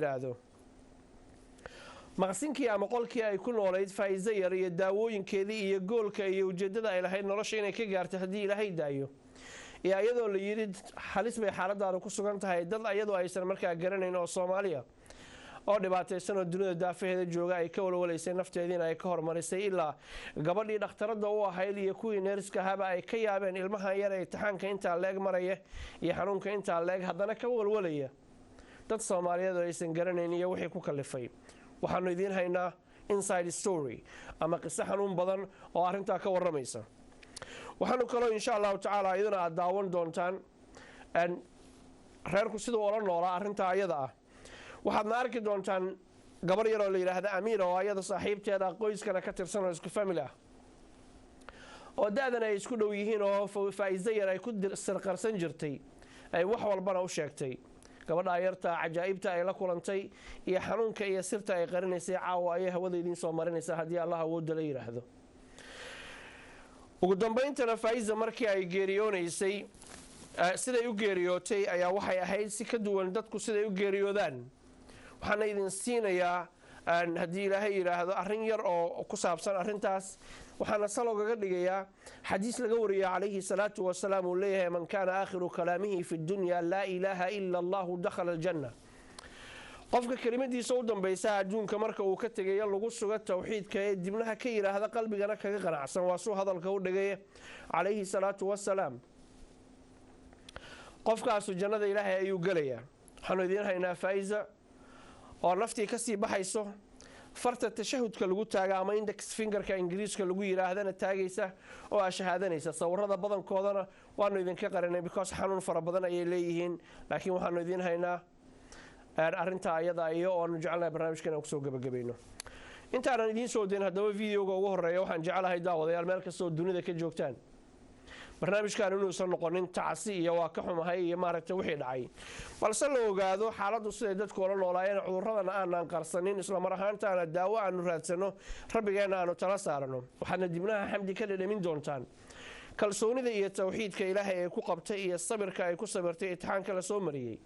yiraahdo maqsinkii ama qolkii ay ku noolayd Faa'iizo yar iyo daawooyinkeedii iyo goolka iyo ujeedada ay lahayd nolosha inay ka gaarto hadii Ilaahay daayo iyo ayadoo la yiri halis bay xaaladaadu ku sugan tahay dad ayadoo aysan markaa garanayn oo Soomaaliya oo dhibaataysan oo dunida daafaheeda jooga ay ka walwalaysay nafteedina ay ka hormarisay ilaa gabadhii dhakhtarada u ahayd iyo kuwii neerska haba ay ka yaabeen ilmaha yar ee taxanka inta leeg maraya iyo xanuunka inta leeg haddana ka walwalaya dad Soomaaliyeed oo aysan garanayn iyo wixii ku kalifay waxaanu idin haynaa inside story ama qiso xanuun badan oo arinta ka waramaysa waxaanu kaloo insha Allah taala idina aad daawan doontaan reerku sidoo oo la noolaa arinta ayada ah waxaad arki doontaan gabar yar oo la yiraahdo Amiir oo ayada saaxiibteeda qoyskana ka tirsan oo isku family ah oo daadan ay isku dhow yihiin oo Faa'iizo yar ay ku sirqarsan jirtay ay wax walbana u sheegtay gabadha yarta cajaa'ibta ay la kulantay iyo xanuunka iyo sirta ay qarinaysay caawa ay hawada idin soo marinaysa hadii Allah awood la yiraahdo ugu dambeyntina Faa'iizo markii ay geeriyoonaysay siday u geeriyootay ayaa waxay ahayd si ka duwan dadku siday u geeriyoodaan waxaan idin siinayaa hadii Ilaahay yiraahdo arin yar oo ku saabsan arintaas waxaana salooga dhigayaa xadiis laga wariyay calayhi salaatu wasalaam oo leeyahay man kana aakhiru kalaamihi fi dunya la ilaha illa Allah dakhala aljanna qofka kelimadiisa u dambaysa adduunka marka uu ka tagay lagu sugo tawxiidka ee dibnaha ka yiraahdo qalbigana kaga qanacsan waa soo hadalka u dhigay calayhi salaatu wasalaam qofkaas jannada Ilaahay ayuu galayaa waxaan idin haynaa Faa'iizo oo naftii ka sii baxayso farta tashahudka lagu taaga ama index fingerka ingiriiska lagu yiraahdana taagaysa oo shahaadanaysa sawirada badankoodana waanu idin ka qarinay because xanuun fara badan ay leeyihiin laakiin waxaanu idin haynaa arinta ayada iyo oo jecelahay barnaamijkan ku soo gabagabayno intaan idin soo deyn hadaba videoga ugu horeeya waxaan jecelahay daawadayaal meel kasta oo dunida ka joogtaan barnaamijkan inuu soo noqonin tacsi iyo waa ka xumahay iyo maaragtay wixii dhacay balse la ogaado xaaladdu sida dadku la noolaayeen cudurradana aanan qarsanin isla mar ahaantaana daawo aanu raadsano rabbigeena aanu tala saarano waxaana dibnaha xamdi ka dhadhamin doontaan kalsoonida iyo tawxiidka Ilaahay ay ku qabtay iyo sabirka ay ku sabirtay imtixaanka la soo mariyay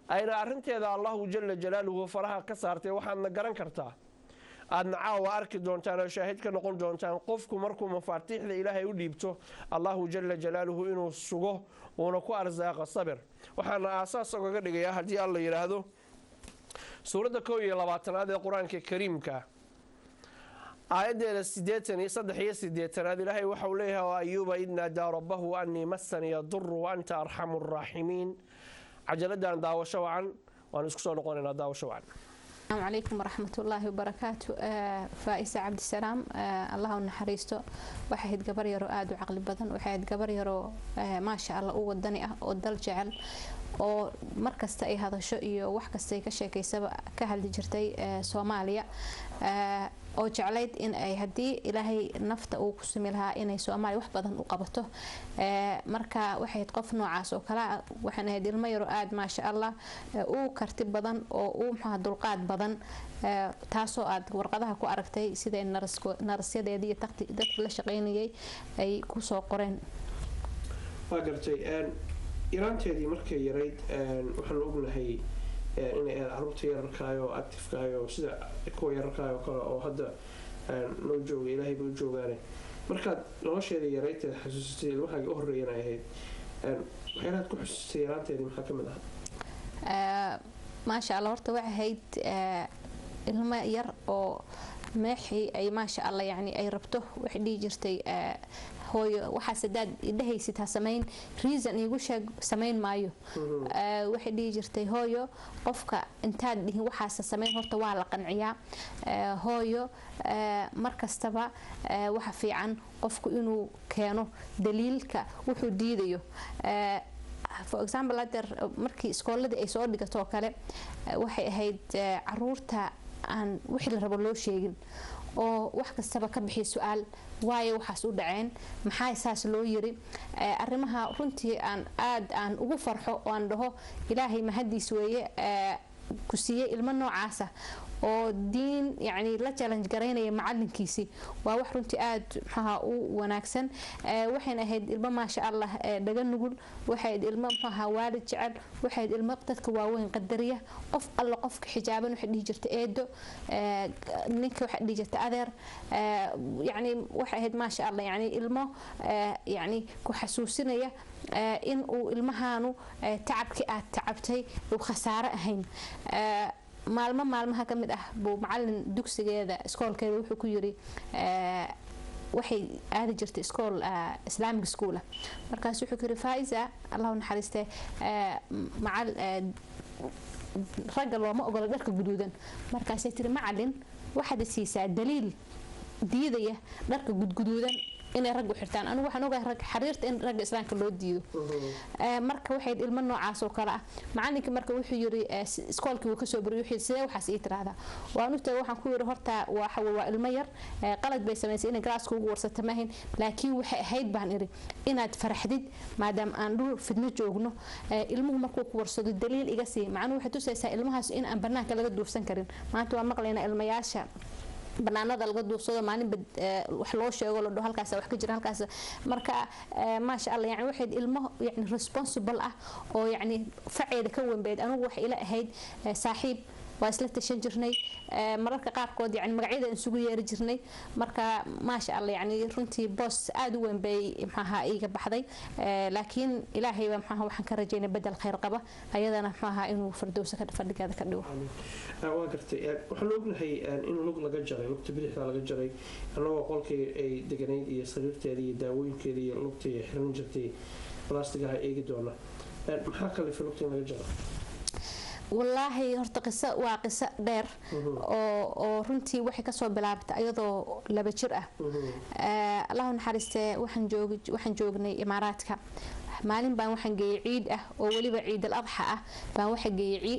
ayna arinteeda Allahu jalla jalaaluhu faraha ka saartay waxaadna garan kartaa aadna caawa arki doontaan oo shaahid ka noqon doontaan qofku markuu mafaatiixda Ilaahay u dhiibto Allahu jalla jalaaluhu inuu sugo oo ku arsaaqo sabir waxaana aasaas uga dhigayaa hadii Allah yiraahdo suurada 22 ee Quraanka Kariimka aayadeeda 83 Ilaahay waxa uu leeyahay Ayyuba idna daa rabbahu anni massani yadurru wa anta arhamur rahimin عجلدان داوشة وعن ونسكسو نقولنا داوشة وعن. السلام عليكم ورحمة الله وبركاته. فائزة عبد السلام الله ونحريسته واحد قبر يرو آد وعقل بدن واحد قبر يرو ما شاء الله أو الدنيا أو الدل جعل أو مركز تأي هذا الشيء وحكز تأي كشيء كيسبب كهل جرتي سوماليا أو جعلت إن أي هدي إلهي نفط أو قسم لها إن سومالي وح بدن وقبته مركا واحد قف نوعاس وكلا وحنا هدي المير آد ما شاء الله أو كرتب بدن أو محاد القاد بدن تاسو آد ورقدها كو أركتي سيدا النرس يدي دي تقتي دك لشقيني أي كوسو قرن. فقرتي إيران تدي مركي يريد وحنا نقول هي إن عروتي يركايو أكتف كايو سيدا كو يركايو كلا أو هذا نوجو إلهي بوجو غاري مركاد لوش يدي يريد حسوستي الواحد أهرينا هي وحينات كو حسوستي إيران تدي محاكمة لها. ما شاء الله ورت وعهيد الماء ير أو ماحي أي ما شاء الله يعني أي ربطه وحدي جرتي هو وحسداد إدهي ستها سمين ريزن يقولش سمين مايو وحدي جرتي هويو قفك انتاد اللي هو حاسة سمين هو طوال قنعيا هويو مركز تبع وحفي عن قفك إنه كانوا دليلك وحديديو for example hadda markii iskoolada ay soo dhigato kale waxay ahayd caruurta aan wixii la rabo loo sheegin oo wax kastaba ka bixi su'aal waayo waxaas u dhaceen maxay saas loo yiri arrimaha runtii aan ugu farxo oo aan dhaho ilaahay mahadiis weeye ku siiyay ilmo noocaasa oo diin yani la challenge gareynaya macalinkiisii waa wax runtii aad maxaa u wanaagsan waxayna ahayd ilmo maasha Allah dhaga nugul waxay ilmo maxaa waalid jecel waxay ilmo dadka waaweyn qadariya qof alla qofka xijaaban waxa dhigi jirta eedo ninka waxa dhigi jirta adeer yani waxa ahayd maasha Allah yani ilmo yani ku xasuusinaya in uu ilmahaanu tacabkii aad tacabtay uu khasaare ahayn maalmaha ka mid ah buu macallin dugsigeeda iskoolkeeda wuxuu ku yiri waxay aadi jirtay iskool islaamic school markaas wuxuu ku yiri Faiza Allahu naxariiste macal ragga looma ogola dharka guduudan markaas ay tiri macallin waxaad siisaa daliil diidaya dharka guduudan inay rag u xirtaan anigu waxaan ogahay rag xariirta in rag islaamka loo diido marka waxay ilmo noocaas oo kala ah macalinka marka wuxuu yiri iskoolkii uu ka soo bariyo wixii sidee waxaas ii tiraahda waan u taag waxaan ku yiri horta waa ilmo yar qalad bay sameysay in graaska ugu warsata maahin laakiin waxay ahayd baan iri inaad faraxdid maadaama aan dhul fidno joogno ilmuhu markuu ku warsado daliil iga sii macnuhu waxay tusaysaa ilmahaas in aan banaanka laga duufsan karin maanta waa maqlayna ilmayaasha banaanada laga duufsado maalin wax loo sheego la dhaho halkaas wax ka jira halkaas marka ma sha Allah yani waxay ilmo yani responsible ah oo yani faceeda ka weynbeed anigu wax ila ahayd saaxiib waa isla tashan jirnay mararka qaarkood yani magacyada isugu yeeri jirnay marka ma sha Allah yani runtii boss aad u weyn bay maxaa iiga baxday laakiin ilaahay baa maxaa waxaan ka rajeynaa bedel khayr qaba ayadana maxaa inuu firdowsa ka fadhigaada ka dhigo waa gartay waxaan ognahay in lug laga jaray lugta bidixda laga jaray anagoo qolkii ay deganayd iyo sariirteeda iyo daawooyinkeeda iyo lugtii xiran jirtay plastigaha eegi doona maxaa kale lugta laga jaray والله horta qisa waa qisa dheer oo runtii waxay ka soo bilaabtay ayadoo laba jir ah Allahu naxariiste waxaan joognay Imaaraadka maalin baan waxaan geeyay ciid ah oo waliba ciid al-adha ah baan waxa geeyay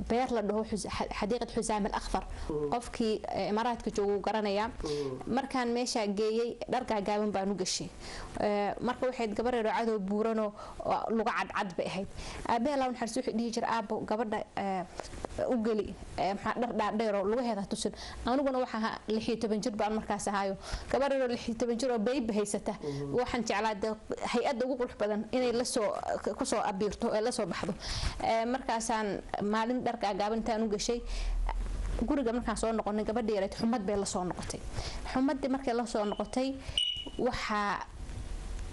beer la dhaho xadiiqad Xusaam al-Akhfar qofkii Imaaraadka joogo garanaya markaan meesha geeyay dharka gaaban baan u gashay marka waxay gabar yar cadow buurano luga cadcad bay ahayd aabe Allahu naxariiste wuxuu dhigi jiray aabo gabadha u gali maxaa dhar dheer oo lagu heeda tusin aniguna waxa 16 jir baan markaas ahaayo gabar yar 16 jir oo baby haysata waxaan jeclaa hay'adda ugu qurux badan inay la soo ku soo abiirto ee la soo baxdo markaasaan maalin dharka gaabantaan u gashay guriga markaan soo noqonay gabadha yareed xumad bay la soo noqotay xumadii markay la soo noqotay waxa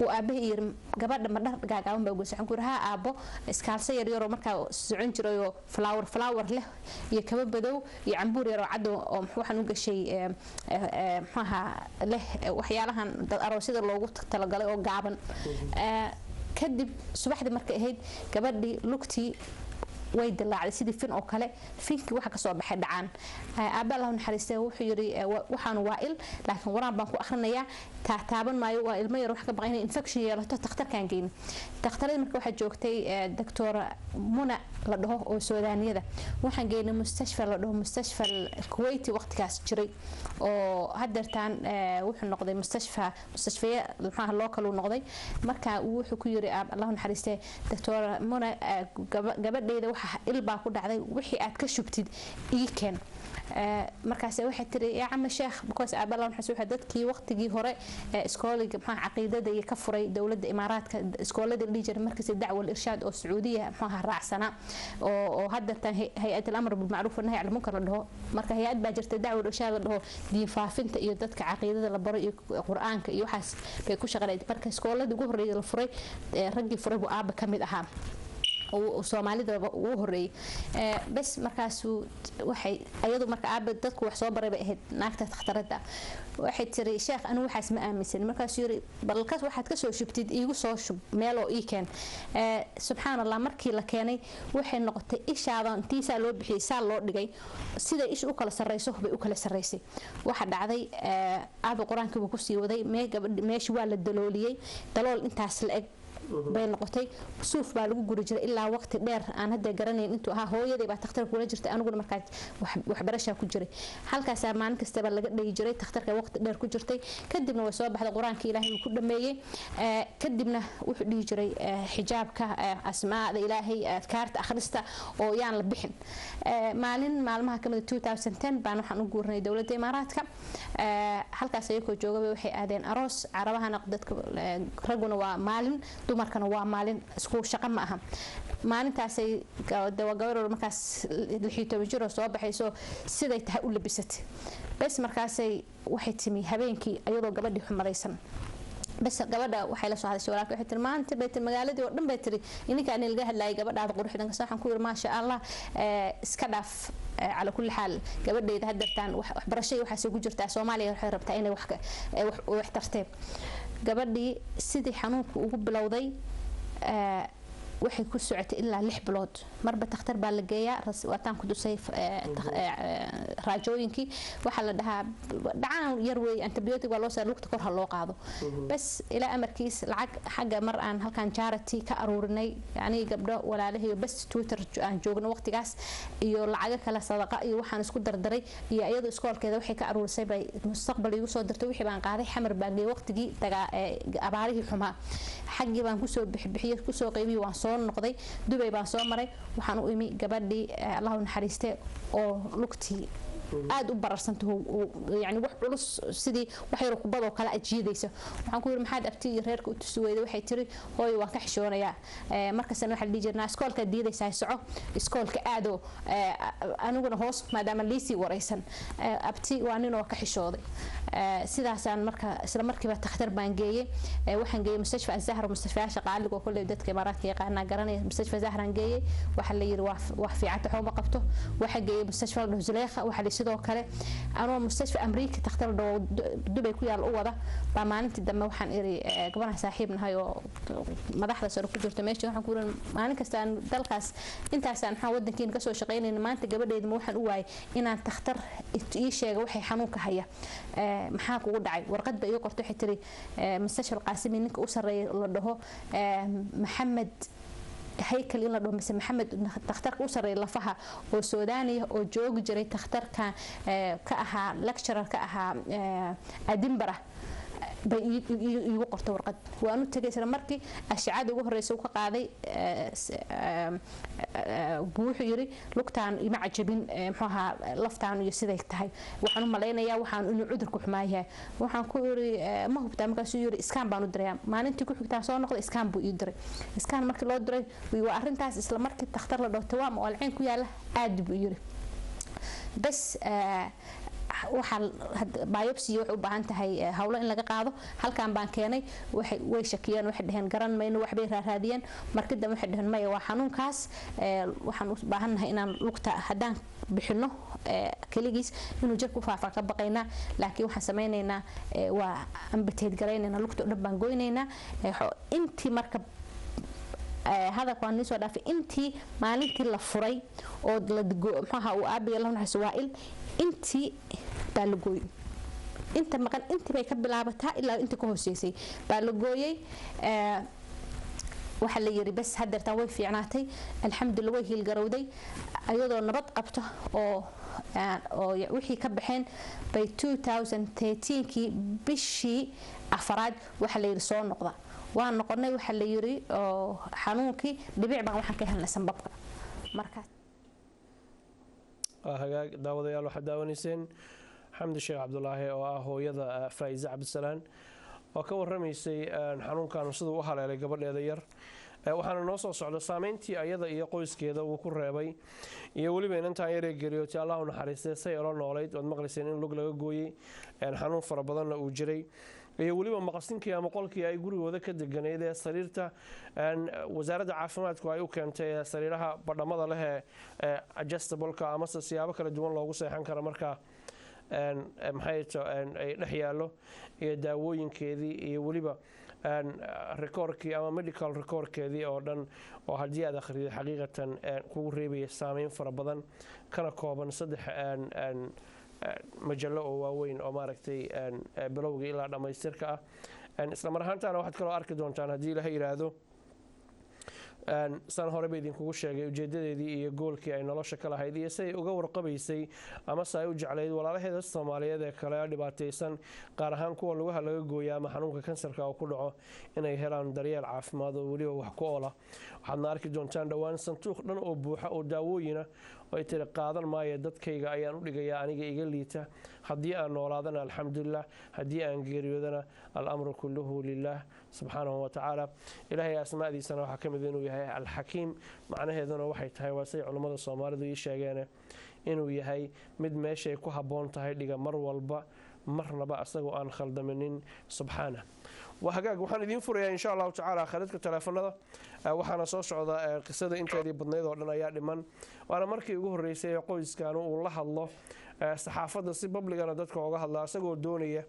oo aabahay yir gabadha ma dhar gaagaaban baa ugu saxan ku raha aabo iskaalsa yar yar oo markaa socon jiray oo flower leh iyo kaba badow iyo cambuur yar oo cad oo waxaan u gashay maxaa leh waxyaalahan aroosyada loogu talagalay oo gaaban kadib subaxdii markay ahayd gabadhii lugtii way dilaacday sidii fin oo kale finki waxa ka soo baxay dhacaan aaba Allahu naxariistay wuxuu yiri waxaan waa il laakiin waraan baan ku akhrinayaa taaban maayo waa ilmo yar wax ka baqay inay infection yeelato takhtarkaan geyn takhtarada marka waxa joogtay doctor Muna la dhaho oo Suudaaniyada waxaan geynay mustashfa la dhaho mustashfa Kuwaiti waqtigaas jiray oo hadeertaan wuxuu noqday mustashfaya maxaa loo kala noqday marka wuxuu ku yiri Allahu naxariistay doctor Muna gabadheeda waxa ilbaa ku dhacday wixii aad ka shubtid ii keen markaas waxay tiri yaa ama sheekh because aabalan xasuuxa dadkii waqtigii hore iskooliga maxaa caqiidada iyo ka furay dawladda Imaaraadka iskoolada liijar markaas dacwo irshaad oo Sacuudiya maxaa raacsana oo hadeertan hay'ad al-amr bil ma'ruf wa nahy 'anil munkar la dhaho marka hay'ad baa jirtay dacwo irshaad la dhaho diin faafinta iyo dadka caqiidada la baro iyo quraanka iyo waxaas bay ku shaqaynayeen marka iskoolada ugu horeeyay la furay raggii furay buu aaba kamid ahaa oo Soomaalida ugu horeeyay bas markaas waxay ayadu marka aaba dadku wax soo baray bay ahayd naagta takhtarada waxay tiri sheekh anu waxaas ma aaminsan markaas yiri balkaas waxaad ka soo shubtid iigu soo shub meel oo ii keen subhanallah markii la keenay waxay noqotay ishaadan tiisa loo bixiyay saal loo dhigay sida ish u kala sareyso bay u kala sareysay waxa dhacday aaba quraanka uu ku sii waday meeshii waa la dalooliyay dalool intaas la eg bay noqotay suuf baa lagu guri jiray ilaa waqti dheer aan hadda garanayn intuu ahaa hooyaday baa takhtar kula jirtay aniguna markaa waxbarashaa ku jiray halkaasaa maalin kastaba laga dhigi jiray takhtarka waqti dheer ku jirtay kadibna way soo baxday qur-aanka ilaahay uu ku dhameeyey kadibna wuxuu dhihi jiray xijaabka asmaada ilaahay adkaarta akhrista oo yaan la bixin maalin maalmaha kamid 2010 baan waxaan u guurnay dowladda imaaraadka halkaas ayagoo joogaba waxay aadeen aroos carabahana dadka raguna waa maalin dumarkana waa maalin isku shaqo ma aha maalintaasay gabar markaas 16 jir oo soo baxayso siday tahay u labisatay bas markaasay waxay timi habeenkii ayadoo gabadhii xumadaysan bas gabadha waxay la soo hadashay walaalka waxay tiri maanta bay magaaladii oo dhan bay tiri ininka aan laga hadlayay gabadhaada quruxdan ka waxaan ku yiri ma sha Allah iska dhaaf على كل حال قبل إذا هدرتان وحبرشي وحاسة جرت سوماليا وحربت أنا وحترتب قبل سيدي حنوك وقبل وضي وحي كل سعة إلا لح بلود مرة تختار بالجاية وقتان كدو سيف راجوينكي وحلا ده دعان يروي أنتبيوتيك والله صار لوقت كره الله قاضو بس إلى أمركيس العق حاجة مرة عن هل كان جارتي كأرورني يعني قبل ولا له بس تويتر عن جوجنا وقت جاس يلعق كلا صدقاء يوحنا سكوت دردري يأيض سكول كذا وحي كأرور سيب مستقبل يوصل درتوي وحي بان قاضي حمر باقي وقت جي تجا أباريه حما حاجة بان كسو بحية كسو قيبي وانصون نقضي دبي بان صو مري waxaan u imi gabadhii Allah u naxariistay oo lugtii aad u bararsanto yani wax culus sidii wax yar ku bado kala ajiidayso waxaan ku yiri maxaad abtii reerka u tusweeyday waxay tiri hooy waan ka xishoonayaa markaasna waxa la jirnaa iskoolka diidaysaa soco iskoolka aado aniguna hoos maadaama liisi waraysan abtii waa nin oo ka xishooday sidaasaan marka isla markiiba takhtar baan geeyay waxaan geeyay mustashfa az-Zahra mustashfayaasha qaaliga oo kulli dadka Imaaraadka yaqaana garanay mustashfa Zahran geeyay waxa la yiri wax fiican xuma qabto waxa geeyay mustashfa Zuleekha waxa sidoo kale anoo mustashfa Amriika takhtar Dubai ku yaal u wada baa maalintii dambe waxaan iri gabadha saaxiibnahay oo madaxda sare ku jirto meesha waxaan ku iri maalin kasta aan dalkaas intaasaan waxaan wadankeena ka soo shaqeynayna maanta gabadheedu waxaan u waayay inaan takhtar ii sheego waxay xanuunka haya maxaa kugu dhacay warqad bay qorto waxay tiri mustashfa Qaasimi ninka u sareeyay la dhaho Maxamed هيكل إلا ده مثل محمد تختار أسرة لفها وسوداني وجوج جري تختار كأها لكشر كأها أدنبرة يوقف ورقد وأنا تجسر مركي الشعاد وجه الرئيس قاضي بوح يري لقطان معجبين محها لفتان يسدي تهاي وحنو ملاينا يا وحن إنه عذرك حماية وحن كوري ما هو بتاع مكان سيوري إسكان بانو دريا ما ننتي كل بتاع صار نقل إسكان بو يدري إسكان مركي لو دري ويوارن تاس إسلام مركي تختار له توام والعين كوياله عاد بو يري بس waxa biopsy wuxuu u baahan tahay hawlo in laga qaado halkan baan keenay way shakiyeen waxay dhaheen garan mayno wax bay raadiyeen markii dambe waxay dhaheen maya waa xanuunkaas waxaan u baahanahay inaan lugta hadaan bixino kaligiis inuu jirku faafa ka baqayna laakiin waxaan sameynaynaa waa ambateed gareynayna lugta dhan baan goynaynaa intii marka هذا كان نسوا دافع أنتي مالك لا فري أو محها وأبي الله نحس وائل أنتي بالجوي أنت ما كان أنت بيكب لعبتها إلا أنت كهوسيسي بالجوي وحلا يري بس هدر توي في عناتي الحمد لله وجه الجرودي أيضا نبض قبته أو وحي كبحين ب 2013 كي بشي أفراد وحلا يرسون نقطة waan noqonay waxa la yiri oo xanuunkii dhibic baan waxaan ka helnay sanbabka markaas hagaag daawadayaal waxa daawanayseen xamdi sheekh Cabdullaahi oo ah hooyada Faa'iza Cabdisalaan oo ka warramaysay xanuunkan sidoo u haleelay gabadheeda yar waxaana noo soo socdo saameyntii ayada iyo qoyskeeda uu ku reebay iyo waliba inantaan yar ee geeriyootay Allah u naxariistay say olo noolayd oo maqlayseen in lug laga gooyay xanuun fara badan uu jiray iyo waliba maqasinkii ama qolkii ay gurigooda ka deganeed ee sariirta wasaaradda caafimaadku ay u keentay sariiraha badhamada leh ee adjustable-ka ama siyaabo kala duwan loogu seexan karo marka maxay ay dhex yaalo iyo daawooyinkeedii iyo waliba recordkii ama medical recordkeedii oo dhan oo haddii aad akhriday xaqiiqatan kugu reebaya saameyn fara badan kana kooban saddex majallo oo waaweyn oo maaragtay bilowga ilaa dhamaystirka ah isla mar ahaantaana waxaad kaloo arki doontaan haddii ilaahay yiraahdo saan horeba idinkugu sheegay ujeedadeedii iyo goolkii ay nolosha ka lahayd iyo siday uga warqabaysay amase ay u jeclayd walaalaheeda soomaaliyeed ee kale ee dhibaataysan gaar ahaan kuwa lugaha laga gooya ama xanuunka kansarka oo ku dhaco inay helaan daryeel caafimaad oo weliba wax ku oola waxaadna arki doontaan dhowaan sanduuq dhan oo buuxa oo daawooyina oo ay tiri qaadan maayo dadkayga ayaan u dhigayaa aniga iga liita haddii aan noolaadana alxamdulilah haddii aan geeriyoodana alamru kulluhu lilah subxaanahu watacaala ilaahay asmaadiisana waxaa ka mid inuu yahay alxakiim macnaheeduna waxay tahay waa say culammada soomaalidu ii sheegeene inuu yahay mid meeshay ku habboon tahay dhiga mar walba marnaba asagoo aan khaldaminin subxaanah وهجاج وحنا دين فريا إن شاء الله تعالى خلتك تلفوننا وحنا صوص على قصة أنت دي بدنيد ولا يا لمن وأنا مركي يقول رئيسي يقول كانوا والله الله صحافة السبب اللي أنا دتك وجه الله سجوا الدنيا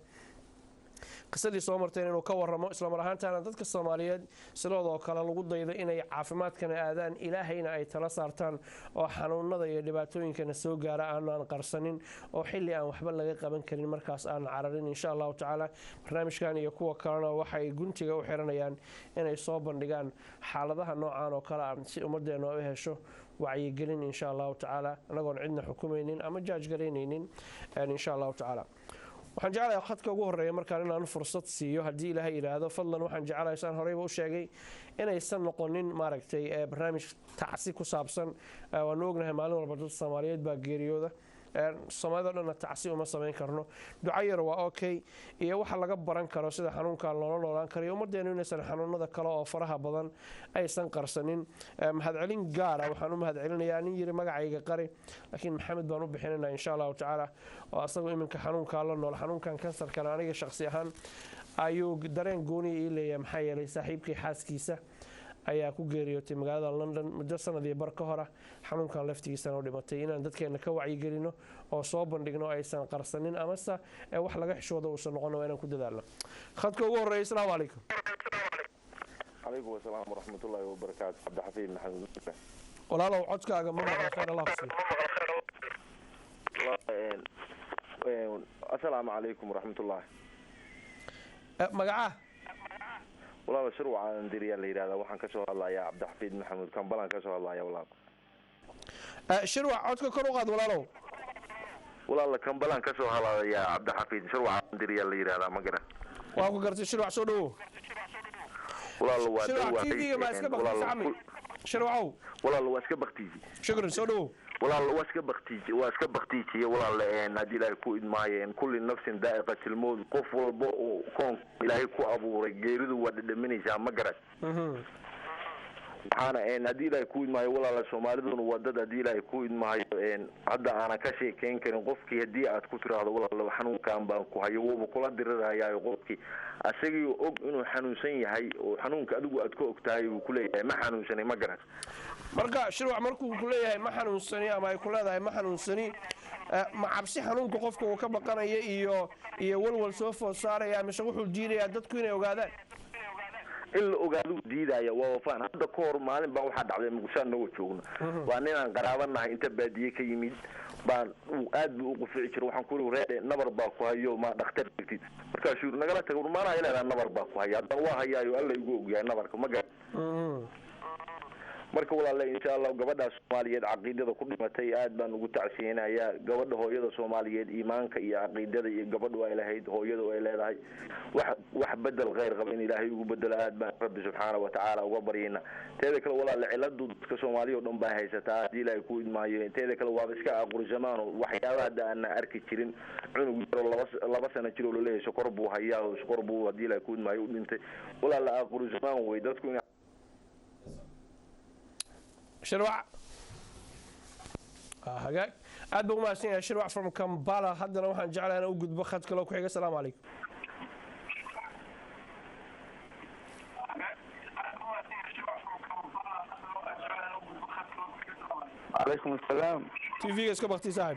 qisadii soo marteen inuu ka waramo isla mar ahaantaana dadka Soomaaliyeed sidoo kale lagu daydo inay caafimaadkana aadaan ilaahayna ay tala saartaan oo xanuunada iyo dhibaatooyinkana soo gaara aan qarsanin oo xilli aan waxba laga qaban karin markaas aan cararin insha Allah taala barnaamijkan iyo kuwa kalena waxay guntiga u xiranayaan inay soo bandhigaan xaaladaha noocan oo kale ah si ummadeena u hesho wacyigelin insha Allah taala anagoon cidna xukumaynin ama jaaj gareynaynin insha Allah taala waxaan jeclahay khadka ugu horeeya markaan inaan fursad siiyo haddii ilaahay yiraahdo fadlan waxaan jeclahay saan horeyba u sheegay inaysan noqonin maaragtay barnaamij tacsi ku saabsan waan ognahay maalin walba dad Soomaaliyeed baa geeriyooda Soomaalida dhanna tacsi uma sameyn karno duco yar waa okay iyo waxa laga baran karo sida xanuunka loola noolaan karo ummadeena inaysan xanuunada kale oo faraha badan aysan qarsanin mahadcelin gaar ah waxaan u mahadcelinayaa nin yiri magacayga qari laakiin maxamed baan u bixinaynaa insha Allah taala oo asagoo iminka xanuunka la nool xanuunkan kansarka aniga shakhsi ahaan ayuu dareen gooni ii leeyahay maxaa yeelay saaxiibkii xaaskiisa ayaa ku geeriyootay magaalada London muddo sanadii bar ka hor xanuunkan laftigiisa oo dhimatay inaan dadkeena ka wacyi gelino oo soo bandhigno aysan qarsanin ama wax laga xishoodo oo noqono inaan ku dadaalno khadka ugu horeeyay assalaamu calaykum عليكم السلام ورحمة الله وبركاته عبد الحفيظ محمد walaalow codkaaga ma maqan khayr Allah ku السلام عليكم ورحمة الله magaca والله شروع عن دريال اللي هذا وحن كسر الله يا عبد الحفيظ محمد كان بلان كسر الله يا والله شروع عودك كرو قاد ولا والله كان بلان كسر الله يا عبد الحفيظ شروع عن دريال اللي هذا ما قرأ واقو قرت شروع سودو والله شروع تيجي ما اسكبك سامي شروعو والله واسكبك تيجي شكرا سودو والله واسكبك تيجي والله نادي لا يكون معي كل نفس دائقة الموت قف والبو كون إلهي كو أبو رجيرد ودمني جام مقرد أنا نادي لا يكون معي والله الصوماليين ودد نادي لا يكون معي هذا أنا كشيء كان قفك يدي أتكتر هذا والله حنون كان بانكو هاي وبكل درة هاي قفك أسيجي إنه حنوسين هاي وحنون كأدو أتكو أكتاي وكله ما حنوسين مقرد marka shirwac markuu ku leeyahay ma xanuunsani ama ay ku leedahay ma xanuunsani ma cabsi xanuunka qofka uu ka baqanayo iyo walwal soo food saaraya mise wuxuu diidayaa dadku inay ogaadaan illa ogaadu diidaya waa wafaan hadda ka hor maalin baan waxaa dhacday muqdishaan noo joogno waa ninaan qaraabanahay inta baadiye ka yimid baan aad buu u qufici jiray waxaan ku leeyahay nabar baa ku hayo ma dhakhtar digtid marka shuu nagala tago maana ilaa nabar baa ku hayo hadda waa hayaayo alla igu ogyahay nabarka ma gaar marka walaalay insha Allah gabadha Soomaaliyeed aqeedada ku dhimatay aad baan ugu tacsiinayaa gabadha hooyada Soomaaliyeed iimaanka iyo aqeedada iyo gabadhu ay lahayd hooyada ay leedahay wax bedel qeyr qab in Ilaahay ugu bedelo aad baan Rabbi subhanahu wa ta'ala uga baryina teeda kale walaalay ciladu dadka Soomaaliyeed dhan baa haysataa hadii Ilaahay ku idmaayo teeda kale waa iska aqoon zamaan waxyaabaha aan arki jirin cunug laba sano jiro loo leeyahay sokor buu hayaa sokor buu hadii Ilaahay ku idmaayo u dhintay walaalay aqoon zamaan way dadku شروع هجاك أدب ما سين شروع from Kampala حتى لو حن جعل أنا وجود بخد كلو كحيجة السلام عليكم عليكم السلام تي اسكو بختي صاحب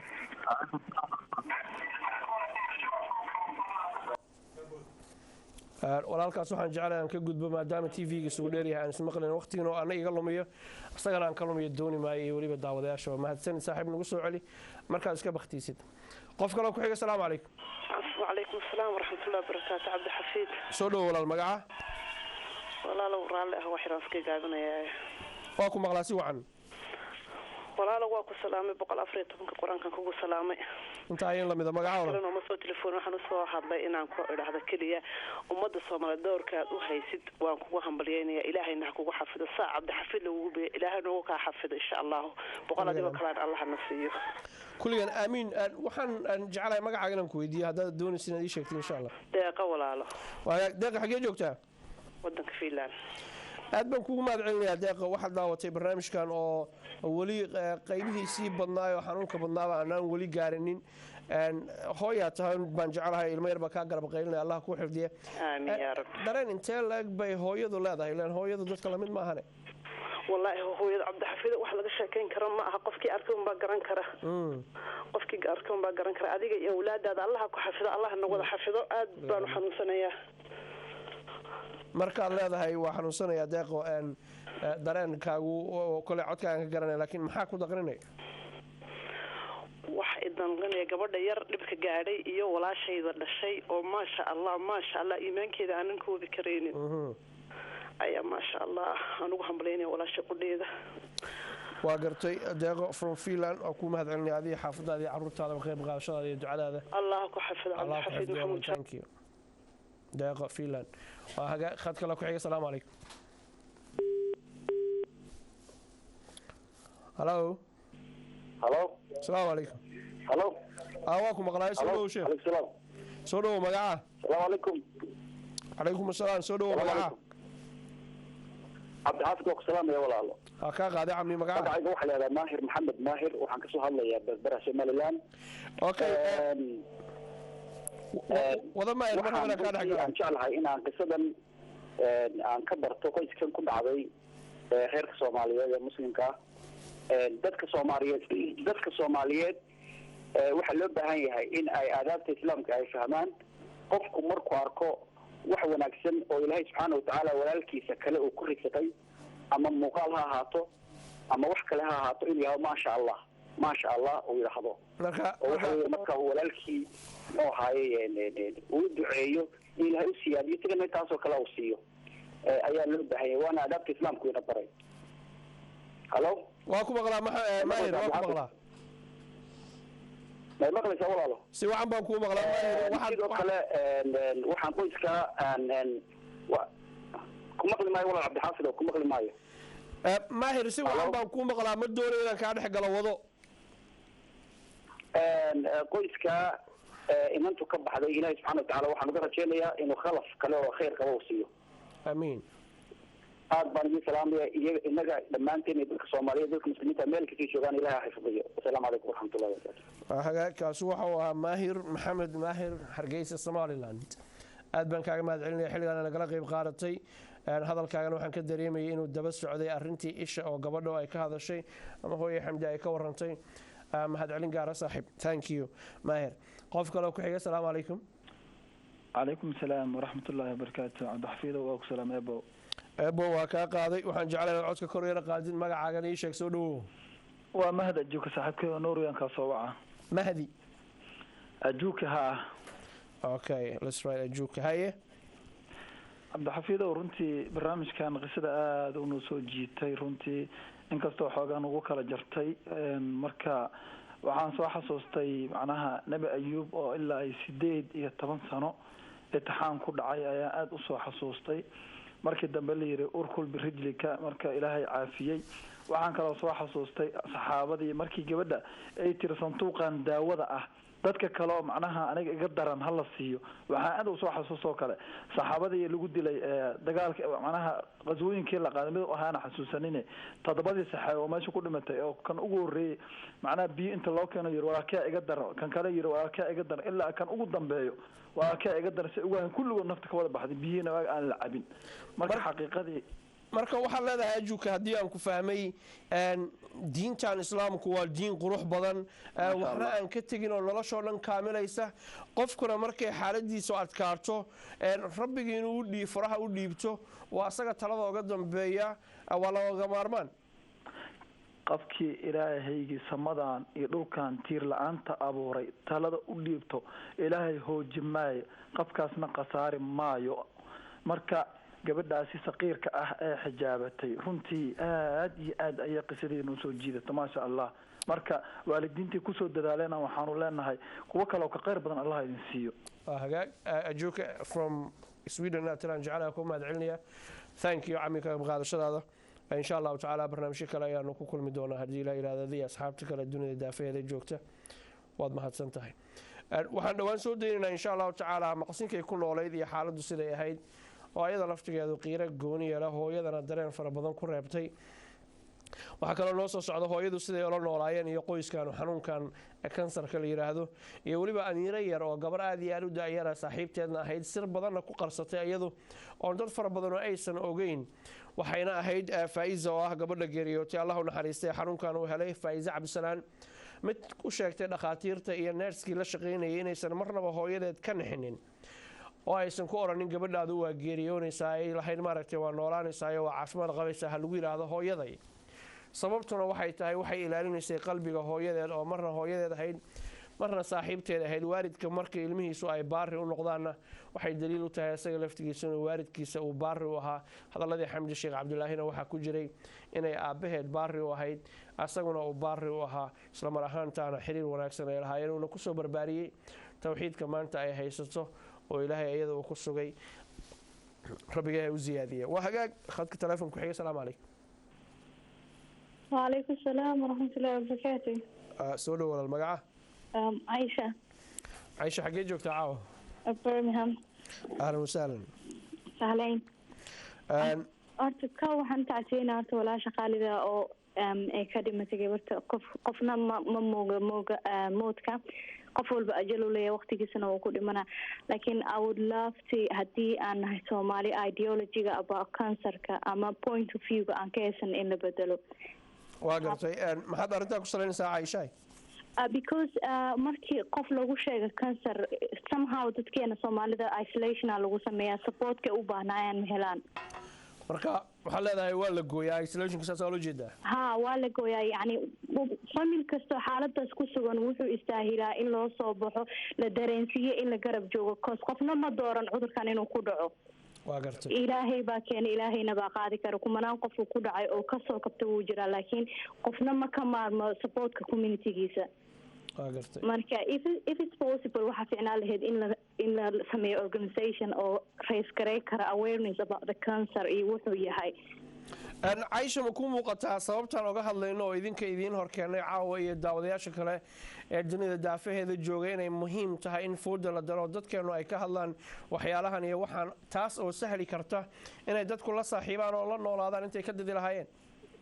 walaalkaas waxaan jeclahay aan ka gudbo maadaama TV-ga soo dheeryahay aan ismaqlayn waqtigiina aan iga lumiyo asagana aan ka lumiyo dooni maayo waliba daawadayaasha mahadsan saaxiib nagu soo celi markaad iska baqtiisid qof kale ku xiga assalaamu calaykum وعليكم السلام ورحمة الله وبركاته عبد الحفيظ soo dhow walaal magaca walaalow raalli ah wax raafkay gaabinaya waa ku maqlaa si wacan walaalo waa ku salaamay 114 quraankan kugu salaamay inta ayaan lamida magacooda kalena ma soo telefoon waxaan soo hadlay inaan ku idhaahdo kaliya ummadda Soomaaliyeed doorka u haysid waan kugu hambalyeynaya ilaahayna kugu xafido saa Cabdi Xafid lagu bee ilaahayna uu ka xafido insha Allah boqoladiiba kale Allah na siiyo kulligan aamin waxaan jecelahay magacaaga inaan ku weydiiyo haddaad doonaysid inaad ii sheegtid insha Allah deeqa walaalo waa deeqa xagee joogtaa wadanka Finland aad baan kugu mahadcelinayaa deeqa waxaad daawatay barnaamijkan oo weli qaybihiisii badnaayo xanuunka badnaaba aanaan weli gaarinin hooyaa tahay baan jecelahay ilmo yar baa kaa garab qaylinaya allah kuu xifdiye aamin yaa rab dareen intee leeg bay hooyadu leedahay ilaan hooyadu dadka lamid ma ahane والله هو عبد الحفيظ wax laga sheekeyn karo ma aha qofkii arkoon baa garan kara qofkii arkoon baa garan kara adiga iyo awlaadaada Allah ku xafido Allah na wada xafido aad baan xanuunsanayaa markaad leedahay waa xanuunsanayaa deeqo dareenkaagu kale codkaaga ka garanay laakiin maxaa ku daqrinay wax idan ganay gabadha yar dhibka gaadhay iyo walaashayda dhashay oo ma sha Allah iimaankeeda aanan koobi kareenin ayaa ma sha Allah anugu hambalyeynay walaashay qudheeda waa gartay deeqo from Finland oo ku mahadcelinay adiga xaafadaada iyo carruurtaada ka qayb qaadashadaada iyo ducadaada Allah ku xafido Allah xafido Maxamed thank you deeqo Finland waa haga khadka la ku xiga salaamu calaykum hello hello salaamu calaykum hello waa ku maqlaay soo dhaw sheekh alaykum salaam soo dhaw magaca salaamu calaykum calaykum asalaam soo dhaw magaca عبد الحافظ وك سلام يا ولاalo ka qaaday camni magaca magacayga waxa la yiraahdaa Maahir Maxamed Maahir waxaan ka soo hadlayaa berbera Somaliland okay wada ma ay marna ka dhaxgal aan jeclahay inaan qisadan aan ka barto qoyskan ku dhacday reerka Soomaaliyeed ee muslimka dadka Soomaaliyeed waxa loo baahan yahay in ay aadaabta islaamka ay fahmaan qofku markuu arko wax wanaagsan oo Ilaahay subhanahu wa ta'ala walaalkiisa kale uu ku rigsatay ama muuqaal ha ahaato ama wax kale ha ahaato in yahay ma sha Allah oo yiraahdo marka walaalkii oo haayeen uu duceeyo Ilaahay u siyaadiyo tigana taas oo kale uu siiyo ayaa loo baahan yahay waana aadaabta islaamku ina baray hello waa ku maqlaa Maahir waa ku maqlaa ما مقلس ولا si wacan baan ku maqlaa waxaan kale waxaan qoyska ku maqli maayo walaal Cabdi Xaafid oo ku maqli maayo Maahir si wacan baan ku maqlaa ma doonayo inaan ka dhex galo wado qoyska inantu ka baxday Ilaahay subhanahu wa ta'ala waxaan uga rajeynayaa inuu khalaf kale oo khayr qabo uu siiyo amiin aad baan idin salaamaya inaga dhammaanteen dadka Soomaaliyeed dadka muslimiinta meel kasta joogaan Ilaahay xafidiyo assalaamu calaykum waraxmatullaahi wabarakaatuh hagaagkaas waxa uu ahaa Maahir Maxamed Maahir Hargeysa Somaliland aad baan kaaga mahadcelinaya xilligan nagala qayb qaadatay hadalkaagana waxaan ka dareemayay inuu daba socday arrintii isha oo gabadho ay ka hadashay ama hooyo Xamdi ay ka warantay mahadcelin gaar ah saaxiib thank you Maahir qof kale ku xiga assalaamu calaykum calaykum salaam waraxmatullaahi wabarakaatuh Cabdi Xafiid oo ku salaamay ebo waa ka qaaday waxaan jeclahay codka kor yar qaadin magacaaga ii sheeg soo dhaw waa Mahdi Ajuuka saaxiibkay Nooriyaan ka soo waca Mahdi Ajuuka ha okay let's write Ajuuka haye Cabdi Xafiid oo runtii barnaamijkan qisada aad u noo soo jiitay runtii inkastoo xoogan ugu kala jartay marka waxaan soo xasuustay macnaha Nabi Ayuub oo ilaa 18 sano imtixaan ku dhacay ayaa aad u soo xasuustay markii dambe la yiri urkul birijlika marka Ilaahay caafiyay waxaan kala soo xasuustay saxaabadii markii gabadha ay tir santuuqan daawada ah dadka kale oo macnaha aniga iga daran hal la siiyo waxaan aad u soo xasuusto kale saxaabadii lagu dilay dagaalka macnaha qaswooyinkii la qaaday mid ahaana xasuusanine todobadii saxaabo oo meesha ku dhimatay oo kan ugu horeeyay macnaha biyo inta loo keeno yiri walaalkaa iga daran kan kale yiri walaalkaa iga daran ilaa kan ugu dambeeyo walaalkaa iga daran si ugu kulligood nafta ka wada baxday biyina aan la cabin marka xaqiiqadii marka waxaa leedahay Ajuuka haddii aan ku fahmay diintan islaamku waa diin qurux badan waxna aan ka tegin oo noloshoo dhan kaamilaysa qofkuna markay xaaladiisu adkaarto rabbigii inuu faraha u dhiibto waa asaga talada uga dambeeya waa looga maarmaan qofkii Ilaahaygi samadan iyo dhulkan tiir la'aanta abuuray talada u dhiibto Ilaahay hoojimay qofkaasna qasaari maayo marka gabadhaasi saqiirka ah ee xijaabatay runtii aad iyo aad ayay qisadii inoo soo jiidata maasha allah marka waalidiintii kusoo dadaalena waxaanu leenahay kuwo kale oo ka qayr badan allah idin siiyo hagaag ajuuka from Sweden aad jecelahay ku mahadcelinaya thank you cami ka qaadashadaada in sha Allah taala barnaamijyo kale ayaanu ku kulmi doonaa hadii la yiraahdo asxaabta kale dunida daafeeda joogta waad mahadsan tahay waxaan dhawaan soo daynaynaa in sha Allah taala maqsinkay ku nooleed iyo xaaladdu siday ahayd oo ayada laftigeedu qiiro gooni ah hooyadana dareen fara badan ku reebtay waxa kale loo soo socdo hooyadu siday ula noolaayeen iyo qoyskan xanuunkan kansarka la yiraahdo iyo waliba aniira yar oo gabar aad iyo aad u daayara saaxiibteedna ahayd sir badanna ku qarsatay iyadu oo dad fara badan oo aysan ogeyn waxayna ahayd Faiza oo ah gabadha geeriyootay Allah u naxariistay xanuunkan uu helay Faiza Cabdisalaan mid u sheegtay dhaqaatiirta iyo neerskii la shaqeynayay inaysan marnaba hooyadeed ka nixinin oo aysan ku oranin gabadhaadu waa geeriyoonaysaa ay lahayn maaragtay waa noolaanaysaa waa caafimaad qabaysaa ha lagu yiraahdo hooyaday sababtuna waxay tahay waxay ilaalinaysay qalbiga hooyadeed oo marna hooyadeed ahayd marna saaxiibteed ahayd waalidka markii ilmihiisu ay baari u noqdaana waxay daliil u tahay isaga laftigiisa inuu waalidkiisa uu baari u ahaa hadaladii xamdi sheekh cabdullaahina waxaa ku jiray inay aabaheed baari u ahayd asaguna uu baari u ahaa isla mar ahaantaana xiriir wanaagsan ay lahaayeen uuna kusoo barbaariyey tawxiidka maanta ay haysato oo ilaahay iyada uu ku sugay rabbiga u ziyaadiye waa hagaag khadka telefoon ku xigay salaamu calaykum وعليكم السلام ورحمة الله وبركاته. سولو ولا المقعة؟ عايشة. عايشة حقيقة جوكتا عاوة؟ برمنهام. أهلا وسهلا. سهلين. أرتكا وحن تعطينا ولا شغالة أو كلمة جبرت قفنا ما موتك قفول بأجلوا لي وقت جسنا وكل منا لكن I would love to هدي أن Somali ideology about cancer كأما point of view عن كيسن إن بدلوا. واقرتي ما حد أردت أقصر ساعة عايشة because markii qof lagu sheego cancer somehow dadkeena Soomaalida isolation lagu sameeyaa supportka u baahnayaan helaan marka waxa leedahay waa la gooyaa isolation kaas oo loo jeedaa waa la gooyaa yani famil kasto xaaladaas ku sugan wuxuu istaahilaa in loo soo baxo la dareensiyo in la garab joogo qofna ma dooran cudurkan inuu ku dhaco ilaahay baa keenay ilaahayna baa qaadi kara kumanaan qof ku dhacay oo ka soo kabta wuu jiraa laakiin qofna ma ka maarmo supportka communitygiisa marka if it's possible waxa fiicnaan lahayd in la sameeyo organization oo raise garay kara awareness about the cancer iyo wuxuu yahay Aisha ma ku muuqataa sababtan uga hadlayno oo idinka idin hor keenay caawa iyo daawadayaasha kale ee dunida daafaheeda joogay inay muhiim tahay in fooda la daro dadkeenu ay ka hadlaan waxyaalahan iyo waxaan taas oo sahli karta inay dadku la saaxiibaan oo la noolaadaan intay ka didi lahaayeen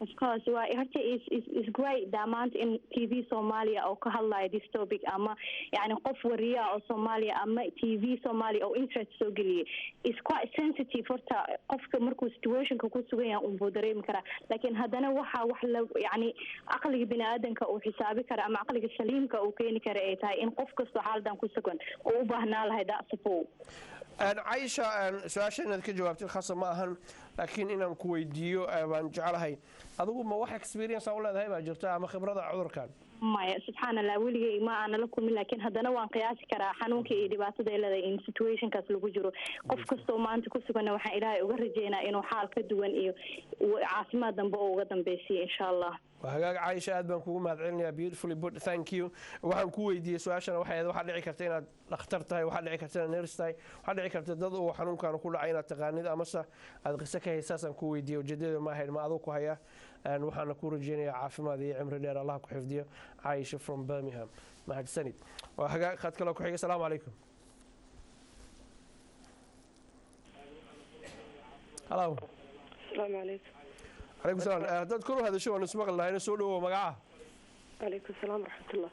Of course, well, it's great that amount in TV Somalia or kahallay this topic ama يعني قف وريا أو Somalia ama TV Somalia أو interest so gلي it's quite sensitive فرتا قف كمركو situation كوسوية أمبودري مكرا لكن هذانا وح يعني عقلي بني آدم كأو حسابي كرا أما عقلي السليم كأو كيني كرا إيه إن قف كسو حال دام كوسكون أو بهنا له هذا سبو عايشة سؤال إنك جوابتي الخاصة معهن لكن إن كويديو بان جعلها أظن ما واحد experience أولا ذهب أجرتها ما خبرة عذر كان ما سبحان الله ولي ما أنا لكم لكن هذا نوع قياس كرا حنوك إدبات ده إلى in situation كسلو بجرو قف كستو ما أنت كستو كنا وح إلهي وجرجينا إنه حال كدوان إيه وعاصمة دنبو وقدم بيسي إن شاء الله وهاجا عايشة أدبن كوم مدعيني beautifully put thank you وحن كويدي سؤال واحد دعي كرتين اخترتها واحد دعي كرتين نيرستاي واحد دعي كرتين ضد وحنون كانوا كل عينة تغاني أمسا القصة هي أساسا كويدي وجديد ما هي ما أذوق هيا وحنا كورجيني عافية ذي عمر دير الله كحفظيه عايشة from Birmingham مع السند وهاجا خد كلا كحية السلام عليكم hello السلام عليكم عليكم السلام تذكروا هذا الشيء نسمع الله نسوله ومقعه عليكم السلام ورحمة الله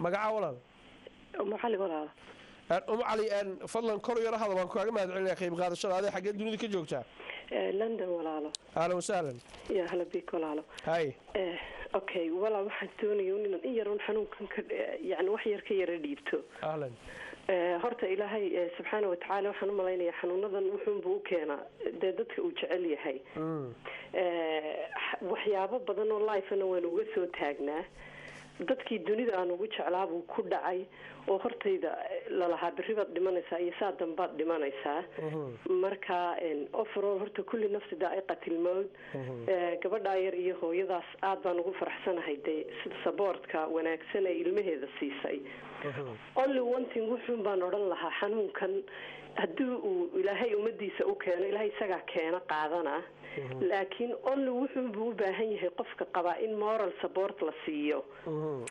مقعه ولا أم علي ولا علي فضلا كوريا هذا وان كوغا ما ادعي لك بقاده الشغل هذه حق الدنيا ka joogtaa لندن ولا اهلا وسهلا يا هلا بك ولا هاي اوكي ولا waxaan doonayaa in yar xanuunkan yani wax yar ka yar dhiibto ahlan horta ilaahay subxaanahu wa ta'ala waxaan u maleynayaa xanuunadan wuxuu buu keenaa dadka uu jecel yahay waxyaabo badan oo life-na waan uga soo taagnaa dadkii dunida aan ugu jeclaa buu ku dhacay oo hortayda lalahaa berri baad dhimanaysaa iyo saa dambaad dhimanaysaa marka overall horta kulli nafsi daa'iqatil mawd gabadhaa yar iyo hooyadaas aad baan ugu faraxsanahay dee sida saboortka wanaagsan ee ilmaheeda siisay only one thing wuxuun baan odhan lahaa xanuunkan haddii uu ilaahay ummadiisa u keeno ilaahay isagaa keena qaadana laakiin only wuxuunbuu u baahan yahay qofka qabaa in moral support la siiyo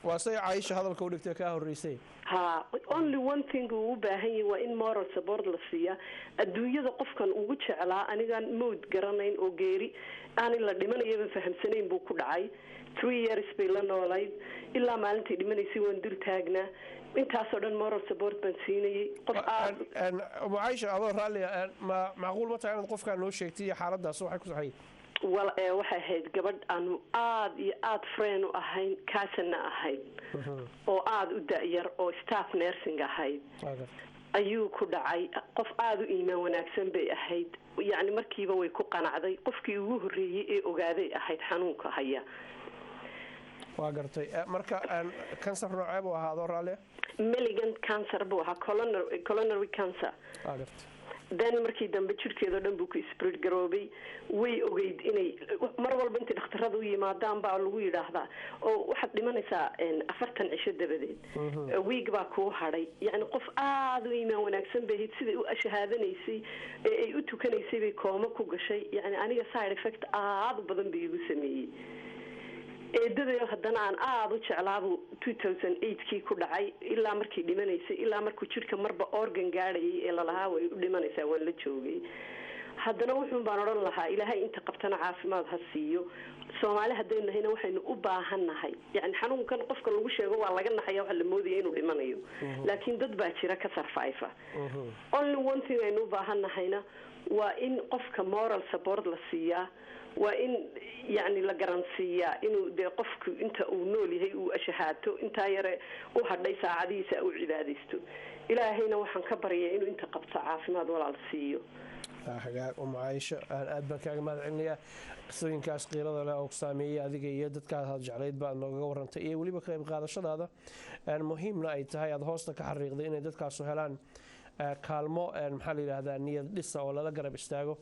waa say Caaisha hadalka u dhigtay ka horeysay only one thing uu u baahan yahay waa in moral support la siiya adduunyada qofkan ugu jeclaa anigaan mood garanayn oo geeri aan la dhimanayaba fahamsanayn buu ku dhacay 3 years bay la noolayd ilaa maalintii dhimanaysay waan dul taagnaa intaasoo dhan moral support baan siinayay qof Caaisha adoo raalli macquul ma tahay inaad qofkaan noo sheegtay xaaladaas waxay ku saxay waxay ahayd gabadh aanu aad iyo aad friend u ahayn kaasana ahayd oo aad u da'yar oo staff nursing ahayd ayuu ku dhacay qof aad u iimaan wanaagsan bay ahayd yacni markiiba way ku qanacday qofkii ugu horreeyay ee ogaaday ahayd xanuunka haya waa gartay marka cancer noocee buu ahaa adoo raalli malignant cancer buu ahaa coronary cancer waa gartay then markii dambe jirkeeda dhan buu ku spread garoobay way ogeyd inay mar walba intii dhakhtarada u yimaadaan baa lagu yidhaahdaa oo waxaad dhimanaysaa 40 cisho dabadeed week baa kuu hadhay yacni qof aad u iimaan wanaagsan bay ahayd siday u shahaadanaysay ee ay u tukanaysay bay kooma ku gashay yacni aniga side effect aad u badan bay igu sameeyey eedadayo haddana aan aada u jeclaabuu 2008kii ku dhacay ilaa markii dhimanaysay ilaa markuu jidhka marba organ gaadhayay ee lalahaa way u dhimanaysaa waan la joogay haddana wuxuun baan odhan lahaa ilaahay inta qabtana caafimaad ha siiyo soomaali haddaynu nahayna waxaynu u baahan nahay yacni xanuunkan qofka lagu sheego waa laga naxaya waxa la moodaya inuu dhimanayo laakiin dad baa jira ka sarfayfa only one thing aynu u baahan nahayna waa in qofka moral support la siiyaa waa in yacni la garansiiyaa inuu dee qofku inta uu nool yahay uu ashahaato intaa yare u hadhay saacadihiisa u cibaadaysto ilaahayna waxaan ka baryaa inuu inta qabto caafimaad walaal siiyo hagaag Caaisha aad baan kaaga mahadcelinayaa qisooyinkaas qiirada leh oo saameeyay adiga iyo dadka aad jeclayd baa nooga warantay iyo waliba qayb qaadashadaada muhiimna ay tahay aad hoosta ka xariiqday inay dadkaas helaan kaalmo maxaa la yiraahdaa niyad dhis oo lala garab istaago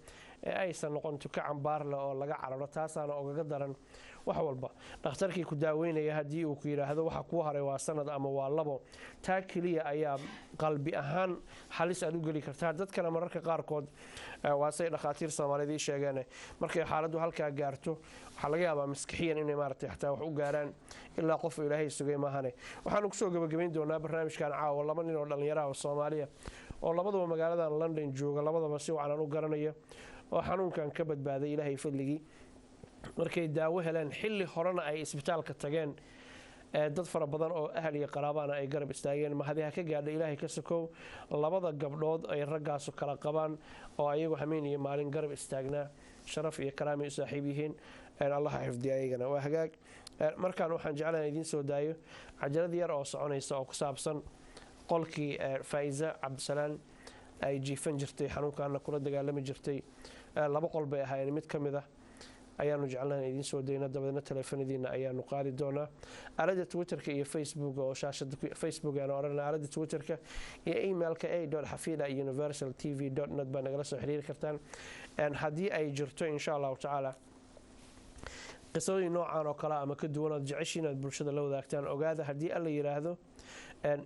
ee aysan noqon tuka cambaar leh oo laga cararo taasaana ogaga daran wax walba dhakhtarkii ku daaweynaya haddii uu ku yiraahdo waxa ku haray waa sanad ama waa labo taa kaliya ayaa qalbi ahaan halis aad u geli kartaa dadkana mararka qaarkood waa say dhakhaatiir Soomaaliyeed sheegeen markay xaaladdu halka gaarto waxa laga yaabaa maskaxiyan inay maartay xataa wax u gaaraan ilaa qof Ilaahay sugay maahane waxaan ku soo gabagabayn doonaa barnaamijkan caawa laba nin oo dhalinyaro ah Soomaaliya oo labadaba magaalada London jooga labadaba si wacan u garanayo oo xanuunkan ka badbaaday Ilaahay fadligii markay daawo heleen xilli horena ay isbitaalka tageen dad fara badan oo ahal iyo qaraabana ay garab istaageen mahadiha ka gaadhay Ilaahay ka sokow labada gabdhood ay raggaas kala qabaan oo ayagu hameen iyo maalin garab istaagnaa sharaf iyo karaami u saaxiib yihiin Allah xifdiyo ayagana waa hagaag markaan waxaan jeclahay idin soo daayo cajalad yar oo soconaysa oo ku saabsan qolkii Faiza Cabdisalaan ay jiifan jirtay xanuunkaana kula dagaalami jirtay laba qol bay ahaayeen mid kamid ah ayaanu jeclahay idin soo deeyna dabadna telefoonadiina ayaanu qaadi doonaa aalada Twitterka iyo Facebook oo shaashada Facebook aan oranaa aalada Twitterka iyo emailka a.hafida@universaltv.net baan nagala soo xiriiri kartaan haddii ay jirto insha Allah taala qisooyin noocan oo kala ama ka duwan oo jeceshiin aad bulshada la wadaagtaan ogaada haddii alla yiraahdo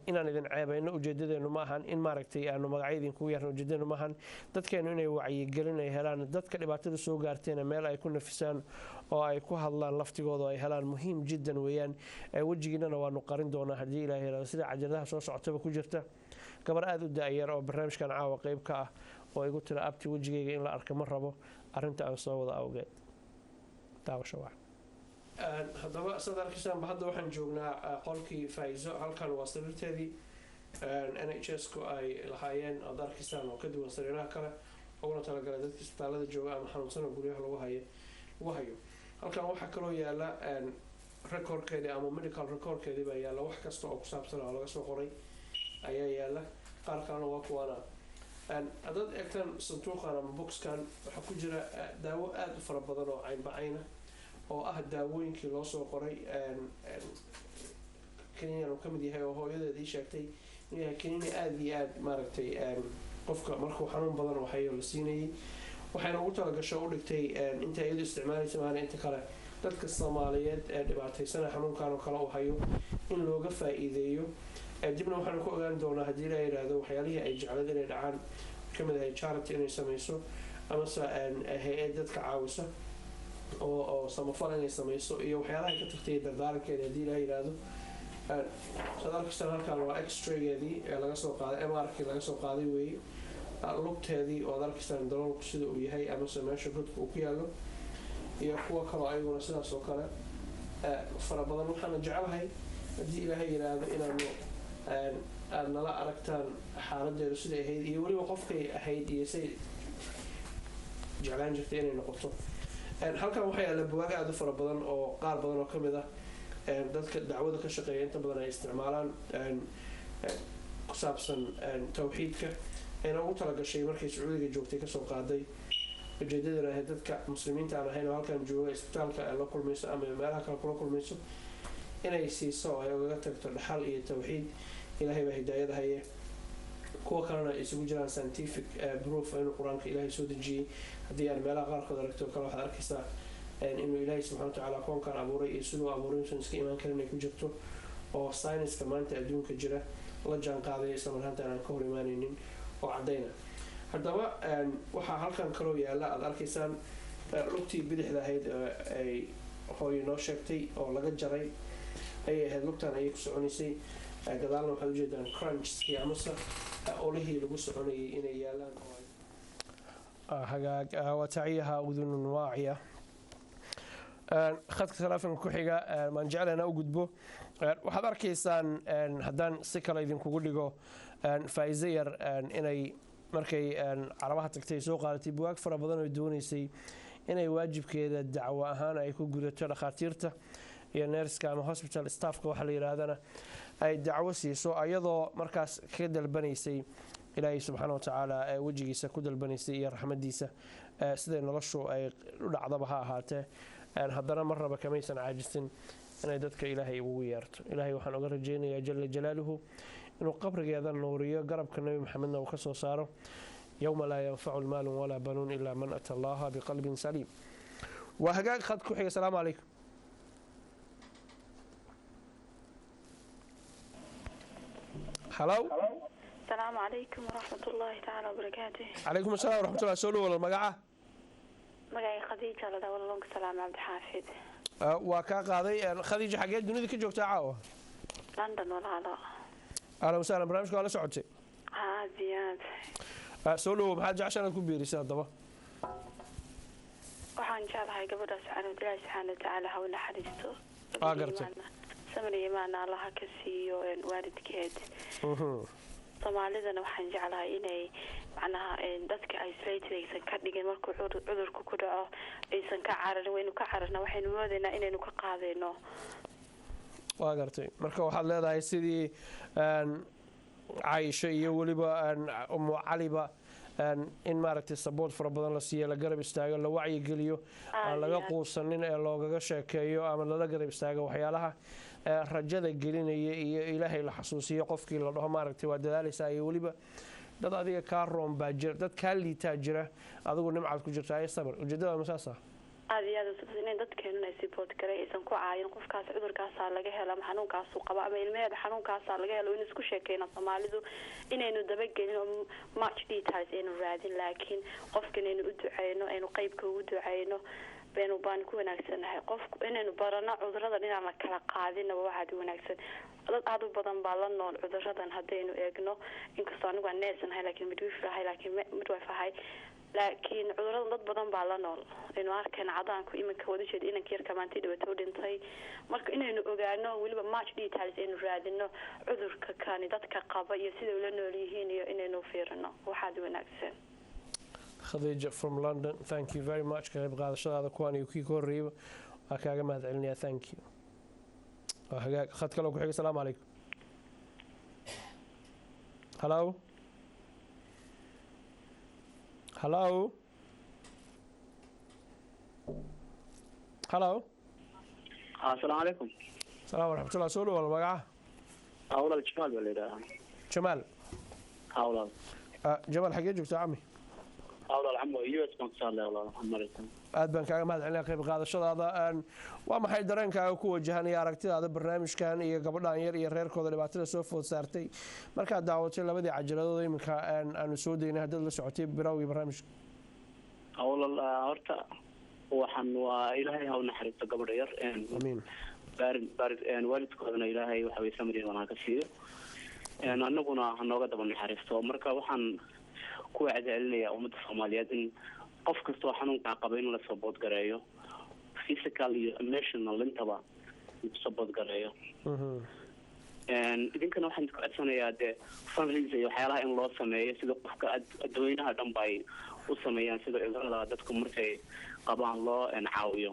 inaan idin ceebayno ujeedadeenu ma ahan in maaragtay aanu magacyadin ku yarno ujeedadeenu ma ahan dadkeenu inay wacyigelin ay helaan dadka dhibaatada soo gaartayna meel ay ku nafisaan oo ay ku hadlaan laftigooda ay helaan muhiim jiddan weeyaan wajigiinana waanu qarin doonaa haddii Ilaahay yiraahdo sida cajaladaha soo socotaba ku jirta gabar aad u daayar oo barnaamijkan caawa qayb ka ah oo igu tira abti wajigayga in la arko ma rabo arinta aan soo wada awgeed taawasho wax haddaba sadarkiisaan hadda waxaan joognaa qolkii Faizo halkan waa sariirteedii NHS-ku ay lahaayeen aad arkiisaan oo ka duwan sariiraha kale oo talagalay dadka isbitaalada jooga ama xanuunsan guryaha lagu hayo halkan waxaa kaloo yaala recordkeedii ama medical recordkeedii baa yaala wax kasta oo ku saabsan oo laga soo qoray ayaa yaala qaar kalena waa kuwana haddaad eegtaan sanduuqan ama boxkan waxaa ku jira daawo aad u fara badan oo caynbacayna oo ah daawooyinkii loo soo qoray kaniinigan uu ka mid yahay oo hooyadeedii sheegtay inuu yahay kaniini aada iyo aada maaragtay qofka markuu xanuun badan oo hayo la siinayay waxayna ugu talagasho u dhigtay inta iyadu isticmaalaysa maana inta kale dadka Soomaaliyeed ee dhibaataysan xanuunkan oo kale uu hayo in looga faa'iideeyo dibna waxaan ku ogaan doonaa haddii la yiraahdo waxyaalihii ay jeclad inay dhacaan kamid ah charity inay samayso ama hay'ad dadka caawisa oo samafal inay samayso iyo waxyaalaha ka tagtay dardaarankeeda haddii la yiraahdo sadalkastan halkan waa x-raygeedii ee laga soo qaaday MR-kii laga soo qaaday weeye lugteedii oo dalkastan daloolku sida uu yahay ama meesha godka uu ku yaalo iyo kuwa kale ayaguna sidaas oo kale fara badan waxaan jecelahay haddii ilaahay yiraahdo inaanu aad nala aragtaan xaaladeedu siday ahayd iyo weliba qofkay ahayd iyo say jeclaan jirtay inay noqoto halkan waxaa yaala buugaag aada u fara badan oo qaar badan oo kamid ah dadka dacwada ka shaqeeya inta badan ay isticmaalaan ku saabsan tawxiidka ayna ugu talagashay markay Sacuudiga joogtay kasoo qaaday ujeedadana ahayd dadka muslimiinta aan ahayn oo halkan jooga isbitaalka ay la kulmayso ama meelaha kale kula kulmayso inay siiso ay uga tagto dhaxal iyo tawxiid ilaahay baa hidaayada haye kuwa kalena isugu jiraan scientific proof inuu quraanka ilaahay soo dejiyay haddii aan meelaha qaarkood aragto kale waxaad arkaysaa inuu ilaahay subxaana watacaala koonkan abuuray iyo siduu abuuray insan iska imaan karin ay ku jirto oo sayniska maanta adduunka jira la jaan qaaday isla marhaanta aan ka hor imaanaynin oo caddayna haddaba waxaa halkan kaloo yaalla aad arkaysaan lugtii bidixda ahayd ay hooyo noo sheegtay oo laga jaray ayay ahayd lugtan ayay ku soconaysay gadaalna waxaad ujeedaan crunchskii amase olihii lagu soconayay inay yaalaan hagaag wataciyaha udunun waaciya khadka taleefanka ku xiga maan jeclana u gudbo waxaad arkaysaan haddaan si kale idinkugu dhigo faa'iido yar inay markay carabaha tagtay soo qaadatay buwaag fara badan oo doonaysay inay waajibkeeda dacwo ahaan ay ku gudato dhakhaatiirta iyo neerska ama hospital staffka waxa la yiraahdana ay dacwo siiso ayadoo markaas ka dalbanaysay ilaahay subxaana watacaala wajigiisa ku dalbanaysay iyo raxmadiisa siday noloshu ay u dhacdaba ha ahaatee haddana mar raba kamaysan caajisin inay dadka ilaahay ugu yeerto ilaahay waxaan uga rajaynayaa jalla jalaaluhu inuu qabrigeeda nuuriyo garabka nabi maxamedna uu ka soo saaro yowma laa yanfacu maalun walaa banuun ilaa man ata allaha biqalbin saliim waa hagaag khad ku xiga asalaamu calaykum هلو السلام عليكم ورحمة الله تعالى وبركاته. عليكم السلام ورحمة الله. سولو ولا المقعة؟ مقعي خديجة لا ولا لونك سلام عبد الحافظ. وكا قاضي خديجة حقيقة دنيا كي جوكتا عاوة؟ لندن ولا لا. أهلا وسهلا برنامجك ولا سعودتي؟ زياد. سولو بحاجة عشان أكون بيرسالة طبعا. waxaan jeclahay gabadha subxaana subxaana watacaala ha u naxariisto gartay samir iimaan allaha ka siiyo waalidkeed soomaalidana waxaan jeclahay inay macnaha dadka isolated aysan ka dhigin markuu cudurku ku dhaco aysan ka cararin waynu ka cararna waxaynu moodaynaa inaynu ka qaadayno waa gartay marka waxaad leedahay sidii Caaisha iyo waliba Ummu Caliba in maaragtay support fara badan la siiyo la garab istaago la wacyi geliyo aan laga quusanin ee loogaga sheekeeyo ama la garab istaago waxyaalaha rajada gelinaya iyo ilaahay la xasuusiyo qofkii la dhaho maaragtay waa dadaalaysaa iyo waliba dad adiga ka roon baa jira dad ka liitaa jira adigu nimcad ku jirtaa ay sabir ujeedada masaasa aad iyo aad in dadkeena ay support garay aysan ku caayin qofkaas cudurkaas laga helo ama xanuunkaas uu qabo ama ilmaheeda xanuunkaas laga helo in isku sheekeyna Soomaalidu inaynu dabagelin much details aynu raadin laakiin qofkan inaynu u duceyno aynu qaybka ugu duceyno beenu baan ku wanaagsanahay qofku inaynu barano cudurrada inaan la kala qaadin waxa wanaagsan dad aad u badan baa la nool cudurradan hadaynu eegno inkastoo anigu aan neesanahay laakiin midwife ahay laakiin cudurrada dad badan baa la nool inuu arkeen cadaanku iminka wada jeed inanka yar kamaantii dhibaato dhintay marka inaynu ogaano waliba much details aynu raadino cudurka kani dadka qaba iyo sida ula nool yihiin iyo inaynu fiirino waxaad wanaagsan Khadija from London, thank you very much ka qayb qaadashadaada kuwan iyo kii ka horreeyay waa kaaga mahadcelinayaa thank you hagaag khad kale ku xiga assalaamu calaykum hello hello hello السلام عليكم السلام ورحمة الله سولو ولا magaca أولاد جمال ولا جمال أولاد جمال حاجة جبت عمي أولاد عمو US بنك صار له أولاد أمريكان aad baan kaaga mahad celinaya qayb qaadashadaada waa maxay dareenkaaga ku wajahanaya aragtidaada barnaamijkan iyo gabadhan yar iyo reerkooda dhibaatada soo food saartay markaad daawatay labadii cajiladood iminka aanu soo daynay haddaad la socotay bilowgii barnaamijka أولاد هرتا waxaan waa ilaahay ha u naxariisto gabadha yar amiin waalidkoodana ilaahay waxa way samriin wana ka siiyo annaguna ha nooga daba naxariisto marka waxaan ku wacdcelinayaa ummadda Soomaaliyeed in qof kasta oo xanuunka qaba in la support gareeyo physical iyo emotional intaba support gareeyo idinkana waxaan ku codsanayaa dee fundraising iyo waxyaalaha in loo sameeyo sida qofka dadweynaha dhan bay u sameeyaan sida cudurada dadku markay qabaan loo caawiyo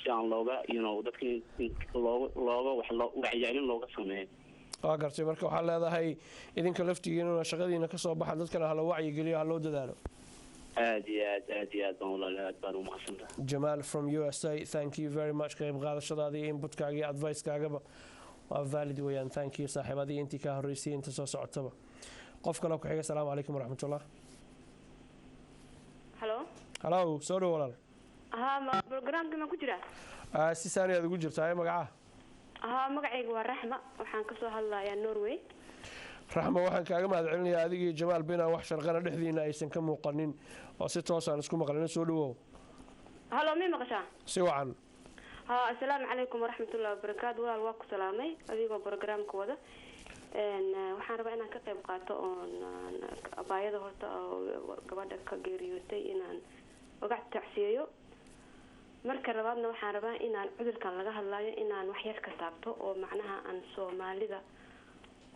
si aan looga dadka looga wax wacyigelin looga sameeyo waa gartay marka waxaa leedahay idinka laftigiina shaqadiina ka soo baxa dadkana hala wacyigeliyo ha loo dadaalo aad iyo aad baan walaalahay aad baan u mahadsantahay Jamal from USA thank you very much qayb qaadashadaada iyo inputkaaga iyo advice-kaagaba waa valid weeyaan thank you saaxiibadii intii ka horeysay inta soo socotaba qof kale ku xiga salaamu calaykum waraxmatullah hello soo dhaw walaal ma programka ma ku jira si saani aad ugu jirtaa magaca magacayga waa Raxma waxaan ka soo hadlayaa Norway Raxma waxaan kaaga mahad celinayaa adiga iyo Jamal bina wax sharqana dhexdiina aysan ka muuqanin oo si toos ah isku maqalina soo dhawow halo mi maqashaa si wacan assalaamu calaykum waraxmatullaahi wabarakaatu walaal waa ku salaamay adigoo programka wada waxaan rabaa inaan ka qayb qaato oon abaayada horta oo gabadha ka geeriyootay inaan uga tacsiyeeyo marka labaadna waxaan rabaa inaan cudurkan laga hadlayo inaan wax yar ka taabto oo macnaha aan Soomaalida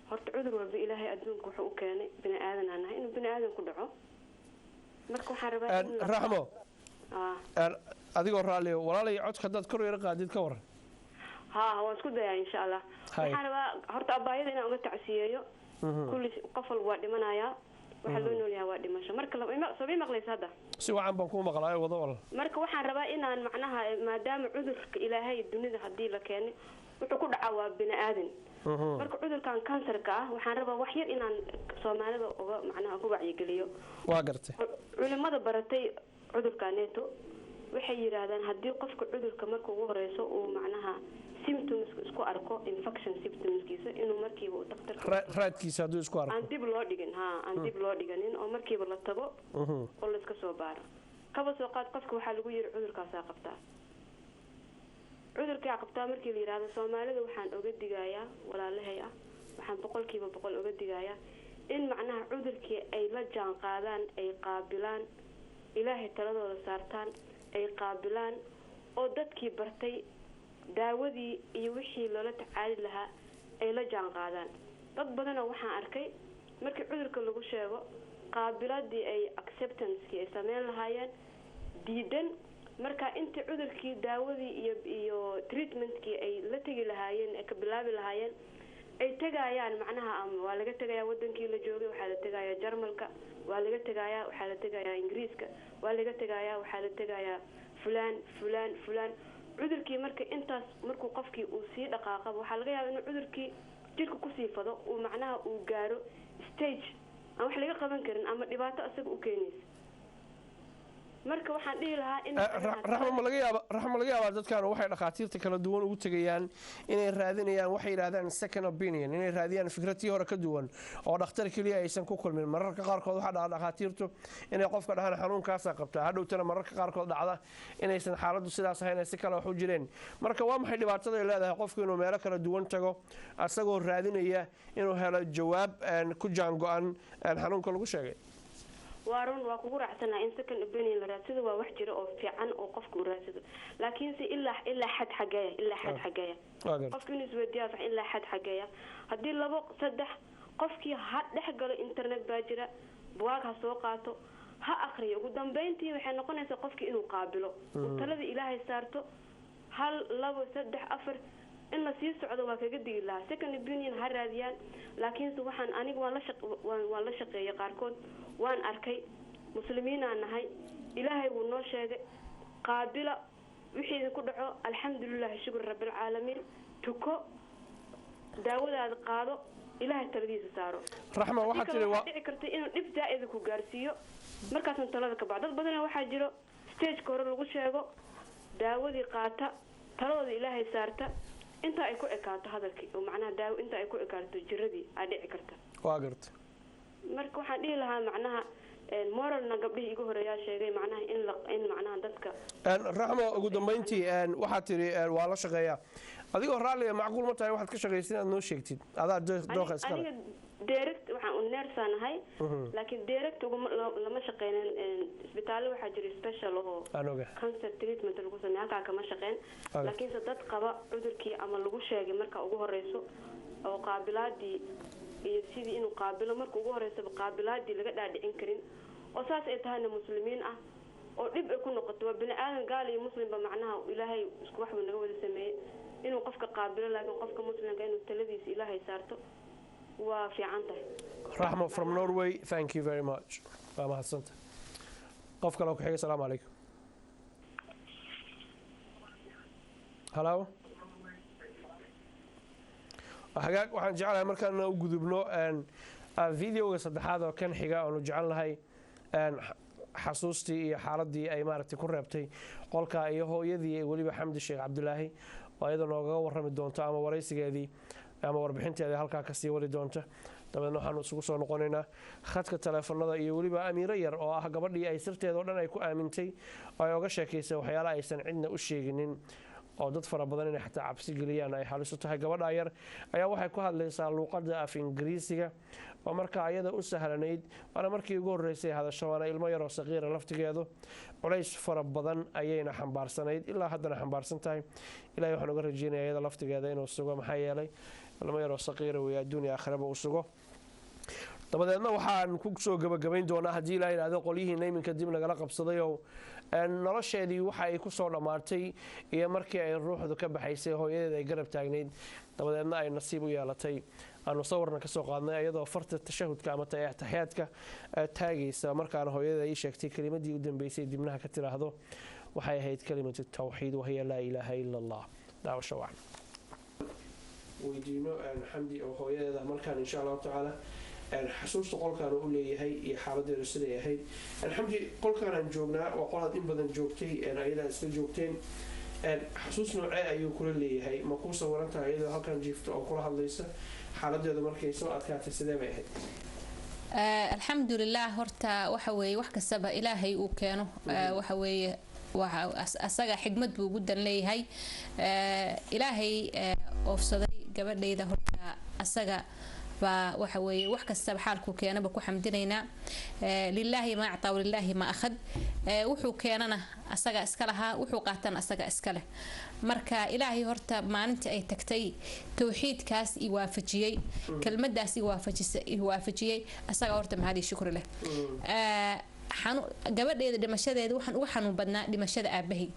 horta cudur walba ilaahay adduunka wuxuu u keenay bini aadan aan inuu bini aadan ku dhaco marka waxaan rabaa in Raxmo adigoo raali walaalay codka dad kor yar qaadid ka waran waan isku dayaa insha Allah waxaan rabaa horta abaayada inaan uga tacsiyeeyo kulli qof walba waa dhimanayaa waxa loo nool yahay waa dhimasho marka soo maqlaysa hadda si wacan baan ku maqlaa wada wal marka waxaan rabaa inaan macnaha maadaama cudurka ilaahay dunida hadii la keenay wuxuu ku dhacaa waa bini aadan marka cudurkan kansarka waxaan rabaa wax yar inaan Soomaalida uga macnaha ku wacyigeliyo waa gartay culimada baratay cudurkaneeto waxay yiraahdaan hadii qofka cudurka markuu ugu horeyso uu macnaha symptoms isku arko infection symptomskiisa inuu markiiba uu dhakhtarka raadkiisa haduu isku arko aan dib loo dhiganin oo markiiba la tago oo la iska soo baaro kaba soo qaad qofka waxa lagu yiri cudurkaas qabtaa cudurka qabtaa markii la yiraahdo Soomaalida waxaan uga digayaa walaalahay waxaan 100% uga digayaa in macnaha cudurkii ay la jaan qaadaan ay qaabilaan ilaahay taladooda saartaan ay qaabilaan oo dadkii bartay daawadii iyo wixii loola tacaali lahaa ay la jaan qaadaan dad badan waxaan arkay markii cudurka lagu sheego qaabiladii ay acceptance ay sameyn lahaayeen diidan marka inta cudurkii daawadii iyo treatmentkii ay la tagi lahaayeen ay ka bilaabi lahaayeen ay tagayaan macnaha waa laga tagayaa wadankii la joogay waxa la tagayaa Jarmalka waa laga tagayaa waxa la tagayaa Ingiriiska waa laga tagayaa waxa la tagayaa fulaan cudurkii marka intaas markuu qofkii uu sii dhaqaaqo waxa laga yaabaa inuu cudurkii jirka ku sii fado uu macnaha uu gaaro stage aan wax laga qaban karin ama dhibaato asaga u keenaysa marka waxaan dhihi lahaa in raxmo laga yaabaa dadkan waxay dhaqaatiirta kala duwan ugu tagayaan inay raadinayaan waxay yiraahdaan second opinion inay raadiyaan fikradii hore ka duwan oo dhakhtar kaliya aysan ku kulmin mararka qaarkood waxa dhaca dhaqaatiirtu inay qofka dhahan xanuunkaas qabta hadhowtana mararka qaarkood dhacda inaysan xaaladdu sidaas ahayn si kale wax u jireen marka waa maxay dhibaatada ay leedahay qofku inuu meelo kala duwan tago asagoo raadinaya inuu helo jawaab ku jaango'an xanuunka lagu sheegay waarun waa kugu raacsana in second opinion la raadsado waa wax jira oo fiican oo qofku raadsado laakiin si ilaa xad xageeya qofku inuu isweydiiyo sax ilaa xad xageeya hadii 2-3 qofkii ha dhex galo internet baa jira buugaag ha soo qaato ha akhriyo ugu dambeyntii waxay noqonaysaa qofkii inuu qaabilo talada ilaahay saarto 1 2 3 4 in la sii socdo waa kaga digi lahaa second opinion ha raadiyaan laakiin waxaan anigu waan la shaqeeyay qaarkood waan arkay muslimiin aan nahay ilaahay wuu noo sheegay qaabila wixii ku dhaco alxamdulillah shukr rabbil caalamiin tuko daawadaada qaado ilaahay taladiisa saaro raxma waxa tiri waa dhici karta inuu dhib zaa'id ku gaarsiiyo markaasna talada ka baxdo dad badan waxaa jiro stage hore lagu sheego daawadii qaata talada ilaahay saarta inta ay ku ekaato hadalkii oo macnaha daawo inta ay ku ekaato jiradii ay dhici karta waa garta marka waxaan dhihi lahaa macnaha moralna gabdhihii igu horeeyaa sheegay macnaha in macnaha dadka raxmo ugu dambeyntii waxaa tiri waa la shaqeeyaa adigoo raalliga macquul ma tahay waxaad ka shaqaysid inaad noo sheegtid adaa dooqa iskale aniga direct waxaan u neersanahay laakiin direct lama shaqeynin isbitaalada waxaa jira special oo cancer treatment lagu sameeyo halkaa kama shaqeyn laakiinse dad qaba cudurkii ama lagu sheegay marka ugu horeyso oo qaabilaadii iyo sidii inuu qaabilo marka ugu horeysaba qaabilaadii laga dhaadhicin karin oo saas ay tahayna muslimiin ah oo dhib ay ku noqoto waa bini aadan gaal iyo muslimba macnaha ilaahay isku waxba naga wada sameeyey inuu qofka qaabilo laakiin qofka muslimka inuu taladiisa ilaahay saarto waa fiican tahay Rahma from Norway, thank you very much. waa mahadsanta qof kale oo ku xiga salaamu calaykum hello hagaag waxaan jeclahay markaan u gudubno videoga saddexaad oo kan xiga oonu jecelnahay xasuustii iyo xaaladii ay maaragtay ku reebtay qolka iyo hooyadii weliba xamdi sheekh cabdulaahi oo iyadoo noogaga warrami doonto ama waraysigeedii ama warbixinteedii halkaa kasii wari doonta dabeedna waxaanu isugu soo noqonaynaa khadka taleefanada iyo weliba amiiro yar oo ah gabadhii ay sirteeda o dhan ay ku aamintay oo ay oga sheekaysay waxyaala aysan cidna u sheeginin oo dad fara badan inay xataa cabsi geliyaan ay halis u tahay gabadha yar ayaa waxay ku hadlaysaa luuqadda af ingiriisiga oo markaa ayada u sahlanayd waana markii ugu horreysay hadasho waana ilmo yaroo saqiira laftigeedu culays fara badan ayayna xambaarsanayd ilaa haddana xambaarsan tahay ilahay waxaan uga rajeynaya iyada laftigeeda inuu sugo maxaa yeelay ilmo yaroo saqiira weeye adduunya aakhiraba uu sugo dabadeedna waxaan ku soo gabagabayn doonaa haddii ilaa yidhahdo qolyihiina iminka dib nagala qabsaday oo nolosheedii waxa ay ku soo dhammaatay iyo markii ay ruuxdu ka baxaysay hooyadeed ay garab taagnayd dabadeedna ay nasiib u yeelatay aanu sawirna kasoo qaadnay iyadoo farta tashahudka ama taxiyaadka taagaysa markaana hooyadeed ay sheegtay kelimadii u dambeysay dibnaha ka tiraahdo waxay ahayd kalimatu tawxiid wahiya laa ilaaha ila allah daawasho wacan weydiino xamdi oo hooyadeeda markaan insha allahu tacaala xasuusta qolkaan u leeyahay iyo xaaladeedu siday ahayd alxamdi qolkaanaan joognaa waa qolaad in badan joogtay ayadaa isla joogteen xasuus noocee ayuu kula leeyahay ma kuu sawiran tahay iyadoo halkaan jiifta oo kula hadlaysa xaaladeedu markay soo adkaatay sidee bay ahayd alxamdulilah horta waxa weeye wax kastaba ilaahay uu keeno waxa weeye asaga xigmad buu ugu dan leeyahay ilaahay oofsaday gabadhayda horta asaga waxa weeye wax kastaba xaalku keenaba ku xamdinaynaa lilaahi ma actaa walilaahi ma akhad wuxuu keenana asaga iska lahaa wuxuu qaatana asaga iska leh marka ilaahay horta maalintii ay tagtay tawxiidkaas i waafajiyey kelmadaas i waafajiyey asaga horta mahadii shukri leh gabadheeda dhimashadeeda waxaan uga xanuun badnaa dhimashada aabahay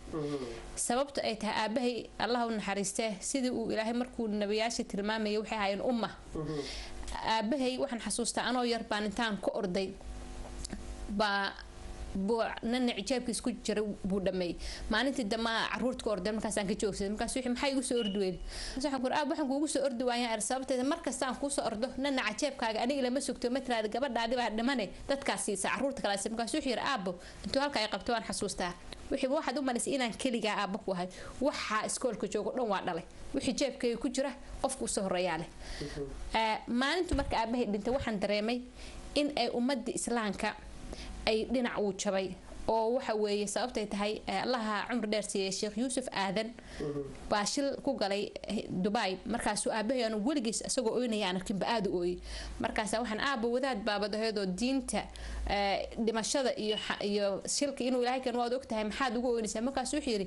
sababta ay tahay aabahay allah u naxariistee sidii uu ilaahay markuu nabiyaasha tilmaamayay waxay ahaayeen umma aabahay waxaan xasuustaa anoo yar baan intaan ku orday baa nana cijaabkiis ku jiray buu dhameeyay maalintii dambe caruurta ka orday markaasaan ka joogsaday markaas wixii maxay igu soo ordi weyd waxaan kuugu soo ordi waayaan sababteeda markastaan kuu soo ordo nana cajaabkaaga aniga lama sugto matraada gabadhaadi baa dhimane dadkaas siisa caruurta kalaas markaas wuxuu yiri aabo intuu halka ay qabto waan xasuustaa wixii waxaad u malaysay inaan keligaa aabo ku ahay waxa iskoolka joogo dhan waa dhalay wixii jeebkayga ku jira qofku soo horeeyaa leh maalintu marka aabahay dhintay waxaan dareemay in ay ummadda islaamka ay dhinac uu jabay oo waxa weeye sababtay tahay allaha cumr dheer siiyay sheekh yuusuf aadan baa shil ku galay dubai markaasuu aabahay aanu weligiis isagoo ooynaya aan arkinba aada u ooyey markaas waxaan aaba wadaad baabadaheedoo diinta dhimashada iyo shilka inuu ilaahay kan waad ogtahay maxaad ugu ooynaysaa markaas wuxuu yidhi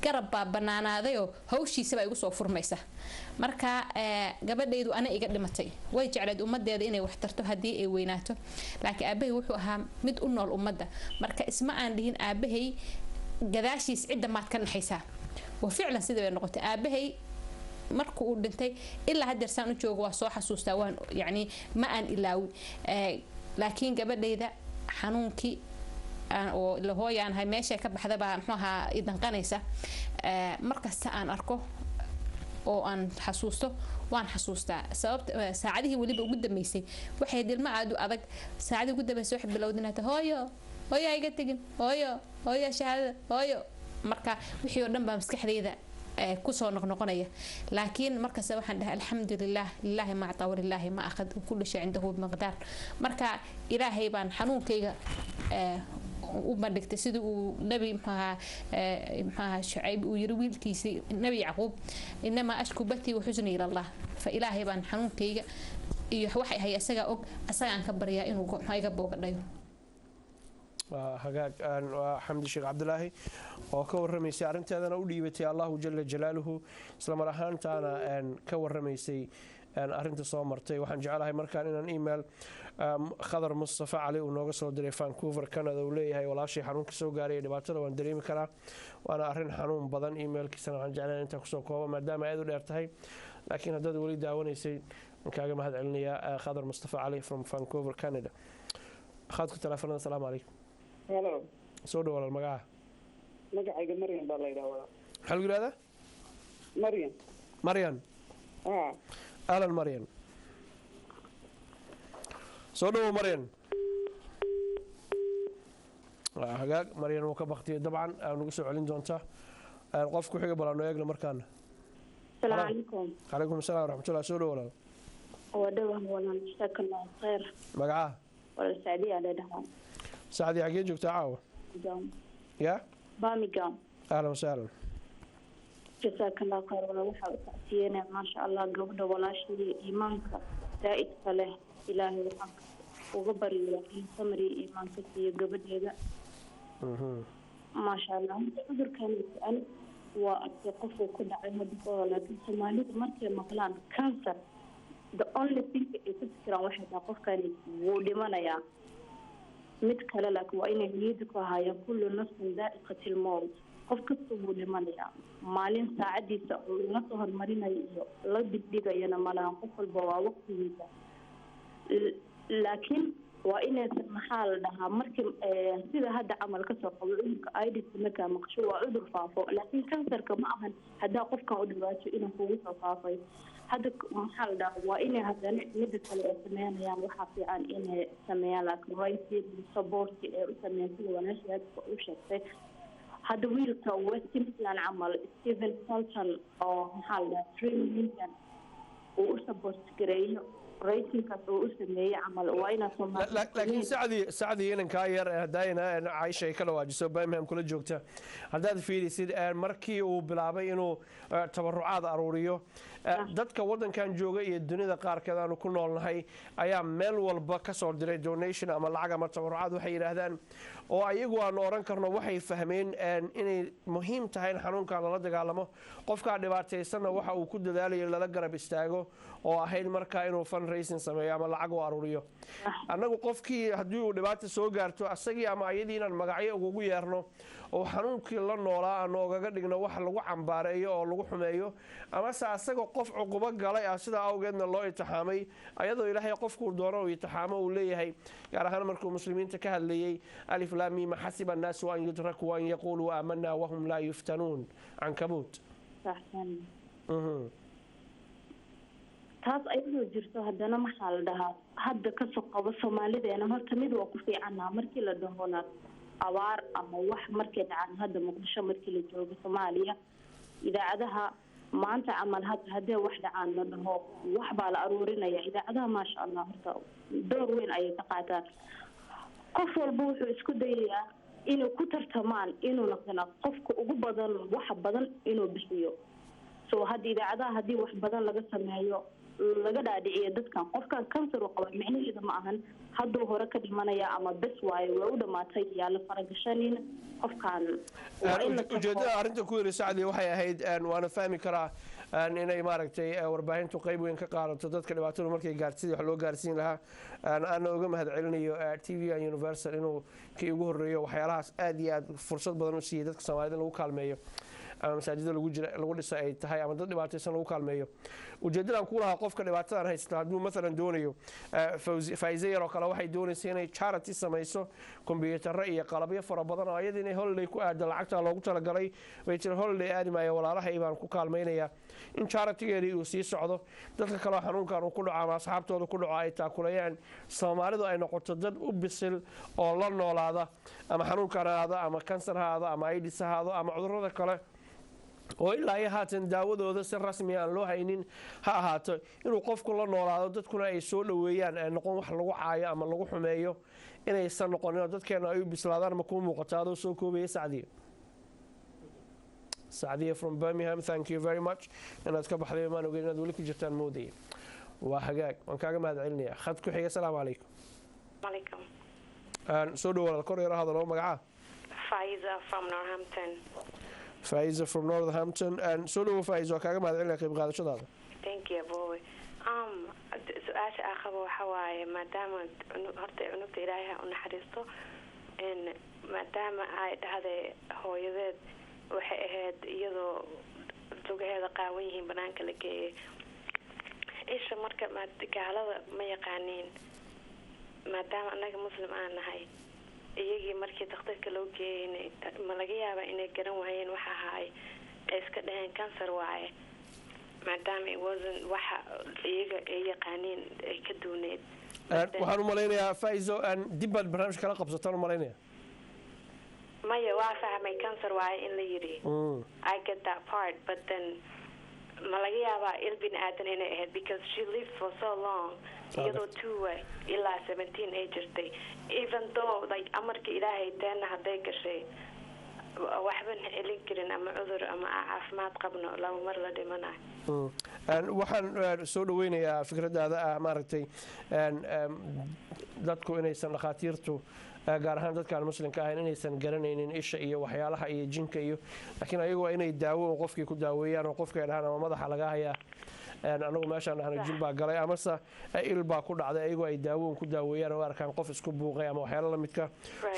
garab baa banaanaadayoo hawshiisaba igu soo furmaysa marka gabadhaydu ana iga dhimatay way jecleed ummadeeda inay wax tarto haddii ay weynaato laakiin aabahay wuxuu ahaa mid u nool ummadda marka isma aan dhihin aabahay gadaashiis cidda maad ka naxaysaa wa ficlan sida bay noqotay aabahay markuu uu dhintay ilaa haddeer saan u joogo waa soo xasuustaa waan yacni ma aan ilaawi laakiin gabadhayda xanuunkii oo la hooyaanahay meeshay ka baxda baa muxuu ahaa idanqanaysa markasta aan arko oo aan xasuusto waan xasuustaa sababta saacadihii waliba ugu dambeysay waxay dilma aad u adag saacadii ugu dambeysay wax bilowdinata hooyo iga tagin hooyo shahaada hooyo marka wixii oo dhan baa maskaxdayda ku soo noqnoqonaya laakiin markaas waxaan dhahay alxamdulillaah lillahi ma ata walillahi ma akhad kullu shay indahu bimiqdaar marka ilaahay baan xanuunkayga u bandhigtay sidii uu nabi maxaa shucayb uu yiri wiilkiisii nabi yacquub inama ashku bathi wa xuzni ila allah fa ilaahay baan xanuunkayga iyo waxay hay asaga og asagaan ka baryaa inuu iga boogadhayo hagaag xamdi sheekh cabdilaahi oo ka warramaysay arrinteedana u dhiibatay allahu jala jalaaluhu isla mar ahaantaana ka warramaysay arrinta soo martay waxaan jecelahay markaan inaan email khadar mustafa cali uu nooga soo diray Vancouver Canada uu leeyahay walaashii xanuunka soo gaaray dhibaatada waan dareemi karaa waana arrin xanuun badan emailkiisana waxaan jecelahay inta kusoo koobo maadaama aad u dheer tahay laakiin haddaad weli daawanaysay kaaga mahad celinayaa khadar mustafa cali from Vancouver Canada khadka telefoonada assalaamu calaykum hello soo dhawaal magaca magacayga Maryam baa la yiraahdaa maxaa lagu yiraahdaa Maryam ahlan Maryam soo dhawo Maryam hagaag Maryam oo ka baqtay dabcan nagu soo celin doonta qof ku xiga balaano eegna markaan السلام عليكم. عليكم السلام ورحمة الله سوري ولا ودوه ولا جزاك الله خير. مقعاه ولا السعدية على دهان. سعدي حقين جوك تعاوة جام. يا بامي جام. أهلا وسهلا. جزاك الله خير ولا وحى تأتينا ما شاء الله قبل ولا شيء إيمانك زائد فله إلهي وحق وغبر لكن ثمري إيمانك في قبل هذا. ما شاء الله عذر كان يسأل وأتقفوا كل عمد لكن سمالي مركي مقلان كانسر the only thing is تذكر واحد نقف كان ولمن يا متكلا لك وإن يدك هاي كل نفس ذائقة الموت قف كتبوا لمن يا مالين ساعدي نصهر مرينا لا بديك ينا ملا قف البوا وقت لكن وإن محل لها مركب سيدا هذا عمل كسر قبلك أيدي سمكة مقشوع عذر فافو لكن كانسر كمعهن هذا قفك عذرات إنه فوق فافي هذا محل ده وإن هذا ندت السميان يعني وحفي عن إن سميان لك رايتي سبورت سميان سوى ونشهد وشفت هذا ويل كوستين بلان عمل ستيفن سالتون أو محل ده 3 مليون وسبورت كريه لكن سعدي إن كاير داينا عايشة كلا واجسوا بينهم كل جوكته هذا في سيد مركي وبلعبة إنه تبرعات أروريو dadka wadankan jooga iyo dunida qaar kale aanu ku noolnahay ayaa meel walba ka soo diray donation ama lacag ama tabarucaad waxay yiraahdaan oo ayagu aan oran karno waxay fahmeen inay muhiim tahay in xanuunka la dagaalamo qofka dhibaataysan waxa uu ku dadaalayo lala garab istaago oo ahayd marka inuu fundraising sameeyo ama lacag u aruuriyo anagu qofkii hadii uu dhibaato soo gaarto asagii ama ayadii inaan magacyo ugu yeerno oo xanuunkii la noolaa aan ogaga dhigno wax lagu cambaareeyo oo lagu xumeeyo ama asaga qof cuquba galay sida awgeedna loo itixaamay ayadoo ilaahay qofku doono uu itixaamo uu leeyahay gaar ahaan markuu muslimiinta ka hadlayay alif lam mim hasiba an-nas an yutraku an yaqulu amanna wa hum la yuftanun ankabut saxsan taas ayadoo jirto haddana maxaa la dhahaa hadda ka soo qabo Soomaalideena horta mid waa ku fiicnaa markii la dhahoona abaar ama wax markii dhacaan hadda Muqdisho markii la joogo Soomaaliya idaacadaha maanta amal hadda wax dhacaan la dhaho wax baa la aruurinaya idaacadaha ma sha Allah horta door weyn ay ka qaataan qof walba wuxuu isku dayayaa inuu ku tartamaan inuu noqdo qofka ugu badan wax badan inuu bixiyo soo hadii idaacadaha hadii wax badan laga sameeyo laga dhaadhiciyo dadkan qofkan cancer uu qabo macnaheedu ma ahan haduu hore ka dhimanaya ama bes waayo waa u dhamaatay yaa la faragashanin qofkan ujeedada arrinta ku yiri Saacdi waxay ahayd waana fahmi karaa inay maaragtay warbaahintu qayb weyn ka qaadato dadka dhibaatada markay gaartay wax loo gaarsiin lahaa aan uga mahad celinayo TV Universal inuu kii ugu horeeyo waxyaalahaas aad iyo aad fursad badan u siiyay dadka Soomaalida lagu kaalmeeyo ama masaajida lagu dhisa ay tahay ama dad dhibaataysan lagu kaalmeeyo ujeedadan ku lahaa qofka dhibaatadan haysta hadduu maalan doonayo faa'iido yar oo kale waxay doonaysaa inay charity samayso kombiyuutarro iyo qalabyo fara badan oo ayada inay holiday ku aado lacagta loogu talagalay way jira holiday aadi maayo walaalahay baan ku kaalmaynayaa in charity-geedii uu sii socdo dadka kaleo xanuunkan uu ku dhaco ama asxaabtooda ku dhaco ay taakulayaan soomaalidu ay noqoto dad u bisil oo la noolaada ama xanuunkan ha ahaado ama kansar ha ahaado ama aidis ha ahaado ama cudurrada kale oo ilaa iyo haatan daawadooda si rasmi aan loo haynin ha ahaato inuu qofku la noolaado dadkuna ay soo dhoweeyaan ay noqon wax lagu caayo ama lagu xumeeyo inaysan noqonin oo dadkeena ay u bislaadaan ma kuu muuqata adoo soo koobaya sacdiya from Birmingham, thank you very much inaad ka baxday maan ogeyn inaad weli ku jirtaan moodaya waa hagaag waan kaaga mahad celinayaa khad ku xiga asalaamu calaykum soo dhawaad kor yar hadalo magaca Faiza from Northampton. Faiza from Northampton and soo dhawo Faiza waa kaaga mahad celinaya qayb qaadashadaada Thank you boy. Su-aasha aan qabo waxa waaye maadaama horta cunugta ilaahay u naxariisto maadaama ay dhahday hooyadeed waxay ahayd iyadoo lugaheeda qaawan yihiin banaanka la geeyay isha marka gaalada ma yaqaaniin maadaama annaga muslim aan nahay iyagii markii dhakhtarka loo geeyay ma laga yaabaa inay garan waayeen waxa ahaay ay iska dhaheen kansar waaye maadaama waxa iyaga ay yaqaaniin ay ka duuneed waxaan u malaynayaa Faizo dib baad barnaamijka kala qabsataan u malaynayaa maya waa fahmay cancer waaye in la yiri I get that part but then ma laga yaabaa ilbin aadan inay ahayd because she lived for so long iyadoo 2 ilaa 17 ay jirtay even though like amarka ilaahay teena hadday gashay waxban helin karin ama cudur ama caafimaad qabno laba mar la dhimanayo waxaan soo dhaweynayaa fikradaada ah maaragtay dadku inaysan dhakhaatiirtu gaar ahaan dadkaan muslimka ahayn inaysan garanaynin isha iyo waxyaalaha iyo jinka iyo laakiin ayagu waa inay daawo qofkii ku daaweeyaan oo qofkay dhahaan ama madaxa laga hayaa anagu meeshaan dhahna jin baa galay amase il baa ku dhacday ayagu ay daawo ku daaweeyaan oo arkaan qof isku buuqay ama waxyaalo la midka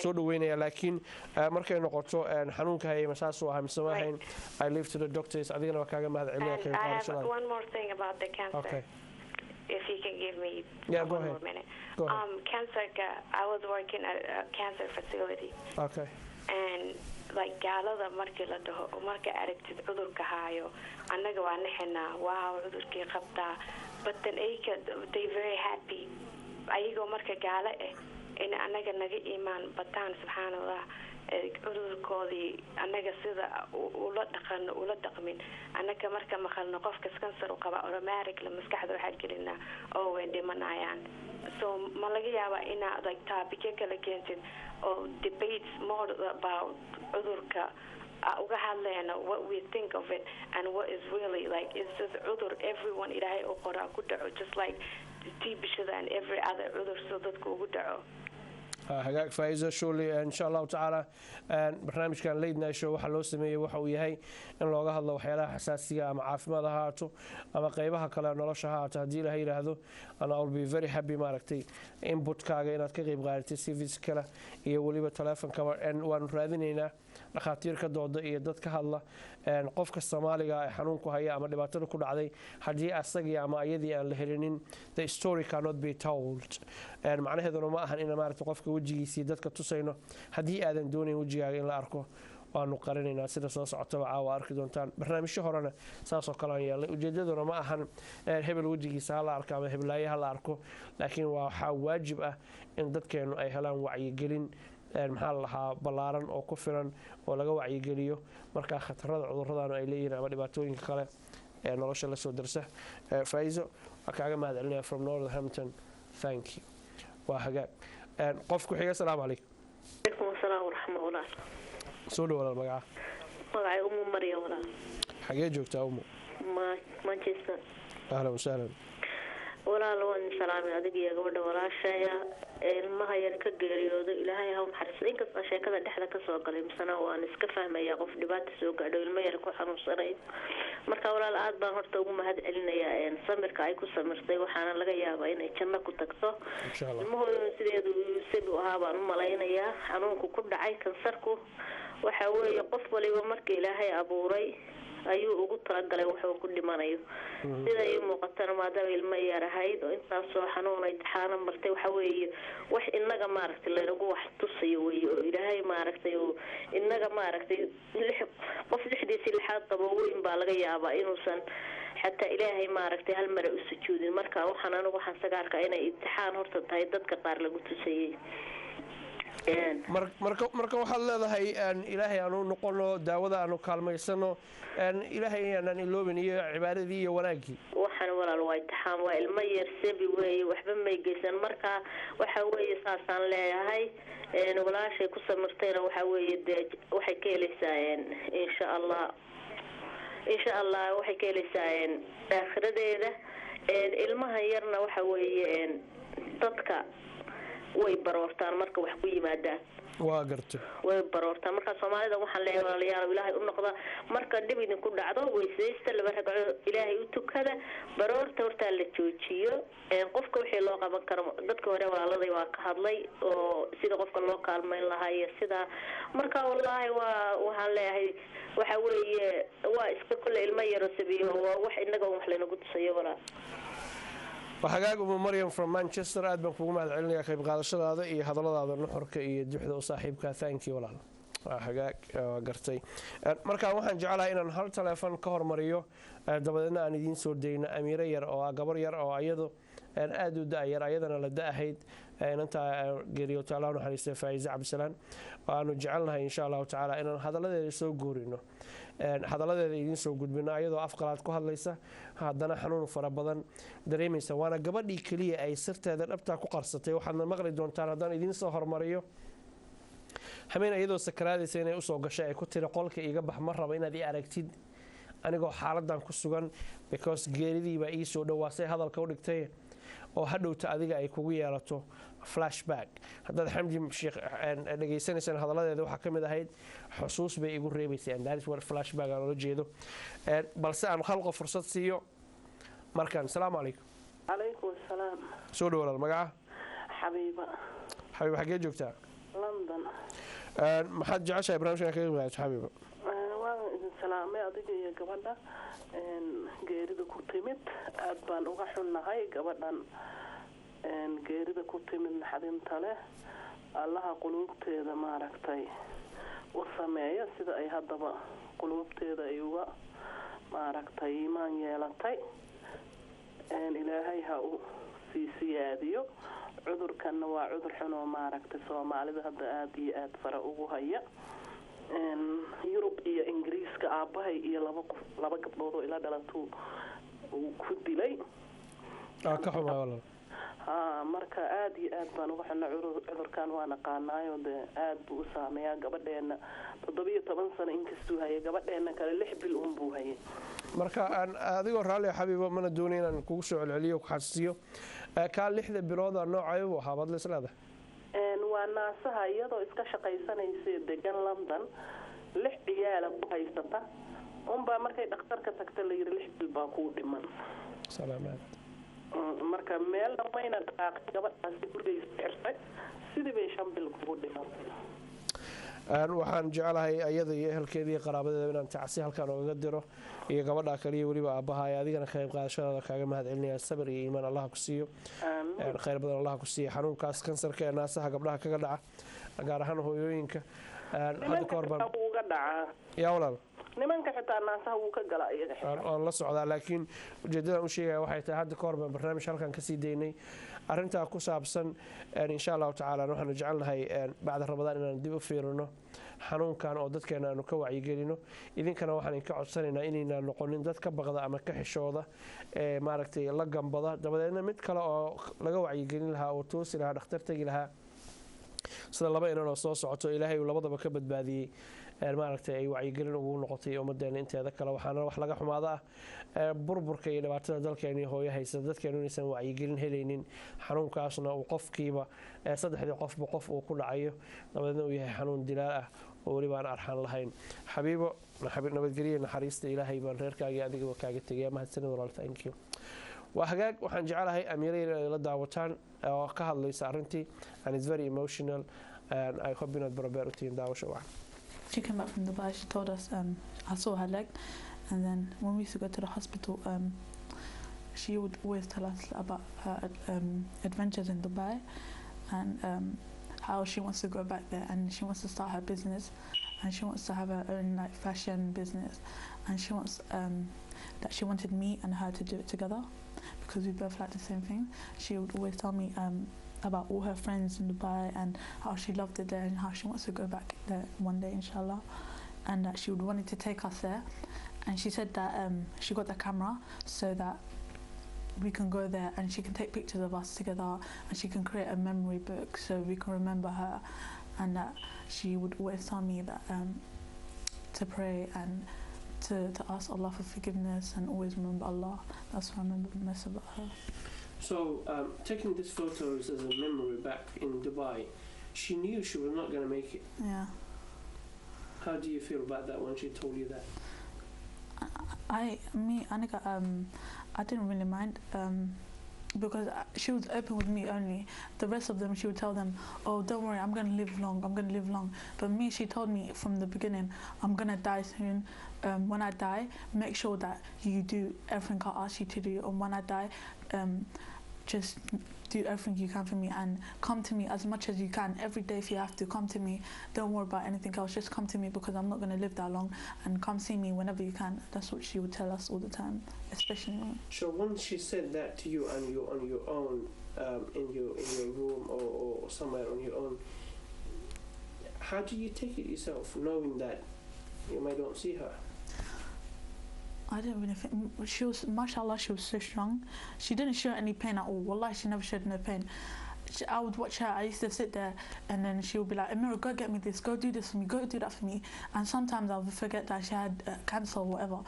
soo dhaweynaya laakiin markay noqoto xanuunka hayay masaas oo mise ma ahayn I live to the doctors adigana waa kaaga mahad celinaya I have one more thing about the cancer. Okay. If you can give me go one ahead. more minute. Go ahead. Cancer, I was working at a cancer facility. Okay. And like gaalada markii la dhaho marka aragtid cudurka haayo annaga waa naxinaa waaw cudurkii qabtaa but then they very happy ayagoo marka gaalo in annaga naga iimaan bataan subxaanallah cudurkoodii annaga sida ula dhaqmin annaga marka maqalno qofkas kansar u qaba automatically maskaxda waxaa gelinaa oo way dhimanayaan so ma laga yaabaa inaad like topic kala keentid or debates more about cudurka uga hadlayna what we think of it and what is really like it's just cudur everyone ilaahay u qoraa ku dhaco just like tiibishada and every other cudur so dadku ugu dhaco hagaag Faiza shuli insha Allah taala barnaamijkan late night show waxa loo sameeyay waxa uu yahay in looga hadlo waxyaalaha xasaasiga ama caafimaad ahaato ama qaybaha kale nolosha ahaato hadii Ilaahay yiraahdo ana I'll be very happy maaragtay inputkaaga inaad ka qayb qaadatay CVs kale iyo waliba telefoonka waan raadinaynaa dhakhaatiirka dooda iyo dad ka hadla qofka Soomaaliga ee xanuunku haya ama dhibaatada ku dhacday hadii asagii ama ayadii aan la helinin the story cannot be told macnaheedu ma ahan in maaragtay qofka wajigiisa dadka tusayno hadii aadan doonayn wajigaaga in la arko waanu qarinaynaa sida soo socotaba caawa arki doontaan barnaamijyo horena saas oo kale aan yeelnay ujeedaduna ma ahan hebel wajigiisa ha la arko ama heblaaye ha la arko laakiin waxaa waajib ah in dadkeenu ay helaan wacyigelin maxaa la lahaa ballaaran oo ku filan oo laga wacyigeliyo markaa khatarada cudurradana ay leeyihiin ama dhibaatooyinka kale ee nolosha la soo darsa Faizo waa kaaga mahad celinaya from Northampton thank you waa hagaag qofku xiga salaamu calaykum alaykum asalaam waraxmatullaah soo dhawaad magaca magacay umu Maryam walaal xagee joogtaa umu Manchester ahlan wasahlan walaal waan salaamay adiga iyo gabadha walaashaya ilmaha yar ka geeriyooday ilaahay ha u naxariisto inkastoo sheekada dhexda ka soo galay misana waan iska fahmayaa qof dhibaato soo gaadho ilmo yar ku xanuunsanayo marka walaal aad baan horta ugu mahad celinayaa samirka ay ku samirtay waxaana laga yaabaa inay janno ku tagto ilmahooda sideedu siduu ahaa baan u malaynayaa xanuunku ku dhacay kansarku waxa weeye qof waliba marka ilaahay abuuray ayuu ugu talagalay wuxuu ku dhimanayo sida ay muuqatana maadaama ilmo yar ahayd oo intaasoo xanuun ay taxaana martay waxa weeye wax inaga maaragtay laynagu wax tusayo weeye oo ilaahay maaragtay oo inaga maaragtay qof lixdiisii lixaad qabo weyn baa laga yaabaa inuusan xataa ilaahay maaragtay hal mar u sujuudin marka waxaan anigu waxaan sagaarka inay imtixaan horta tahay dadka qaar lagu tusayay marka waxaad leedahay ilaahay aanu noqono daawada aanu kaalmaysano ilaahay aanan iloobin iyo cibaadadii iyo wanaagii waxaan walaal waa imtixaan waa ilmo yar sabi weeye waxba may geysan marka waxa weeye saasaan leeyahay walaashay ku samirtayna waxa weeye dee waxay ka helaysaa insha allah waxay ka helaysaa aakhiradeeda ilmaha yarna waxa weeye dadka way baroortaan marka wax ku yimaadaan waa garto way baroortaan marka Soomaalida waxaan leeyahay walaalayaal ilaahay u noqda marka dib idin ku dhacdo weysaysta laba ragco ilaahay u tukada baroorta horta la joojiyo qofka wixii loo qaban karo dadka hore walaaladay waa ka hadlay oo sida qofka loo kaalmeyn lahaa iyo sida marka wallahi waxaan leeyahay waxa weeye waa iska kulli ilmo yar oo sabiyo waa wax inaga wax leenagu tusayo walaa وحقاق مريم from Manchester aad baan kugu mahad celinaya qayb qaadashadaada iyo hadalladaada nuxurka iyo duxda u saaxiibka thank you walaal حقاق gartay marka waxaan jecelahay inaan hal telefoon ka hormariyo dabadeedna aan idin soo deeyno Amiira yar oo gabar yar oo ayadu aad u daayar ayadana la daahayd inta geeriyo taalaano xariista Faa'iiz Cabdisalaan waanu jecelnahay insha Allah taala inaan hadalladeeda soo guurino hadaladeeda idin soo gudbina ayadoo afqalaad ku hadlaysa haddana xanuun fara badan dareemaysa waana gabadhii kaliya ay sirteeda dhabta ku qarsatay waxaadna maqli doontaan haddaan idin soo hormariyo habeen ayadoo sakaraadaysa inay u soo gashay ay ku tiri qolka iga bax ma raba inaad i aragtid anigoo xaaladan ku sugan because geeridii baa ii soo dhawaasay hadalka u dhigtay oo hadhowta adiga ay kugu yeelato flashback haddaad xamdi sheekh dhageysanaysan hadaladeeda waxaa ka mid ahayd xusuus bay igu reebaysay and that is what flashback aan ula jeedo balse aan khalqo fursad siiyo markaan salaamu calaykum calaykum salaam soo dhawaal magaca xabiiba xagee joogtaa london maxaad jeceshahay barnaamijkan kaga qeybqaadato xabiiba waan idin salaamay adiga iyo gabadha geerida ku timid aad baan uga xunnahay gabadhan geerida ku timid naxdinta leh allaha quluubteeda maaragtay u sameeya sida ay haddaba quluubteeda ay uga maaragtay iimaan yeelatay ilaahay ha u sii siyaadiyo cudurkanna waa cudur xun oo maaragtay soomaalida hadda aad iyo aad fara ugu haya yurub iyo ingiriiska aabbahay iyo laba gabdhood oo ila dhalatuu uu ku dilay ka xumaa walaal marka aad iyo aad baan uga xunna cudurkan waa naqaanaayo dee aad buu u saameeyaa gabadheena 17 sano inkastuu hayay gabadheena kale 6 bil unbuu hayay marka adigoo raalli xabiibo mana doonin inaan kugu soo celceliyo ku xasuusiyo ka 6 bilooda noocay uu ahaa badla islaada waa naasaha iyadoo iska shaqaysanaysa degan London 6 ciyaal ku haysata unbaa markay dhakhtarka tagtay la yiri 6 bil baa ku dhiman salaamaad marka meel dhamayna dhaqaaqay gabadhaasi guriga xirtay sidii bay 5 bil ku dhimatay waxaan jecelahay ayada iyo ehelkeedii qaraabadeeda inaan tacsi halkaan uga diro iyo gabadha kaliya waliba aabaha ay adigana qayb qaadashada kaaga mahad celinaya sabir iyo iimaan Allah ku siiyo khayr badan Allah ku siiyo xanuunkaas kansarka ee naasaha gabdhaha kaga dhaca gaar ahaan hooyooyinka hadda ka horban uga dhaca yaa walaal nimanka xitaa naasaha wuu ka galaa iyaga aan la socdaa laakiin ujeedada u sheegaya waxay tahay hadda ka horban barnaamij halkan ka sii deynay arinta ku saabsan insha Allah taala waxaanu jecelnahay bacda Ramadaan inaan dib u fiirino xanuunkan oo dadkeena aanu ka wacyigelino idinkana waxaan ka codsanaynaa inayna noqonin dad ka baqda ama ka xishooda maaragtay la gambada dabadeedna mid kale oo laga wacyigelin lahaa oo toosi lahaa dhakhtar tagi lahaa sida laba inanoo soo socoto ilaahay uu labadaba ka badbaadiyey maaragtay ay wacyigelin ugu noqotay ummadeena inteeda kale waxaana wax laga xumaada burburka iyo dhibaatada dalkeena hooyo haysta dadkeenu inaysan wacyigelin helaynin xanuunkaasna uu qofkiiba saddexdii qofba qof uu ku dhacayo dabadeedna uu yahay xanuun dilaal ah oo weliba aan arxan lahayn xabiibo nabadgelyo naxariista ilaahay baan reerkaaga adigaba kaaga tegaya mahadsanid walaal thank you وحقاق وحن جعلها أميرة لدعوتان أو كهذا ليس أرنتي and it's very emotional and I hope you not بربر روتين دعوة شواء she came back from Dubai. She told us, I saw her leg, and then when we used to go to the hospital, she would always tell us about her adventures in Dubai, and how she wants to go back there, and she wants to start her business, and she wants to have her own like fashion business, and she wants that she wanted me and her to do it together because we both like the same thing. She would always tell me about all her friends in Dubai and how she loved it there and how she wants to go back there one day, inshallah, and that she would wanted to take us there. And she said that she got the camera so that we can go there and she can take pictures of us together and she can create a memory book so we can remember her, and that she would always tell me that to pray and to ask Allah for forgiveness and always remember Allah. That's what I remember most about her. So taking these photos as a memory back in Dubai, she knew she was not going to make it. Yeah. How do you feel about that when she told you that? I didn't really mind because she was open with me only. The rest of them, she would tell them, oh, don't worry, I'm going to live long, I'm going to live long. But me, she told me from the beginning, I'm going to die soon. When I die, make sure that you do everything I ask you to do. And when I die, just do everything you can for me and come to me as much as you can. Every day if you have to, come to me. Don't worry about anything else, just come to me because I'm not going to live that long, and come see me whenever you can. That's what she would tell us all the time, especially me. So once she said that to you and you're on your own in your room or somewhere on your own, how do you take it yourself, knowing that you might not see her? I didn't really think, she was, mashallah, she was so strong. She didn't show any pain at all. Wallahi, she never showed no pain. I would watch her, I used to sit there and then she would be like, Amira, go get me this, go do this for me, go do that for me. And sometimes I would forget that she had cancer or whatever.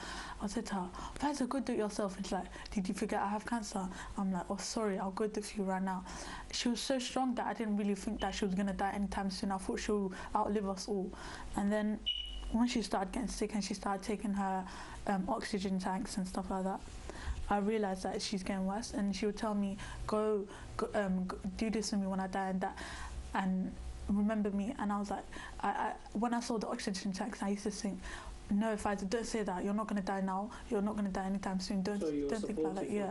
I'll say to her, Faiza, go do it yourself. And she's like, did you forget I have cancer? I'm like, oh, sorry, I'll go do it for you right now. She was so strong that I didn't really think that she was going to die anytime soon. I thought she would outlive us all. And then when she started getting sick and she started taking her oxygen tanks and stuff like that, I realised that she's getting worse, and she would tell me, go do this for me when I die and that, and remember me. And I was like, when I saw the oxygen tanks, I used to think, no, Faiza, don't say that. You're not going to die now. You're not going to die anytime soon. Don't think like that. Yeah.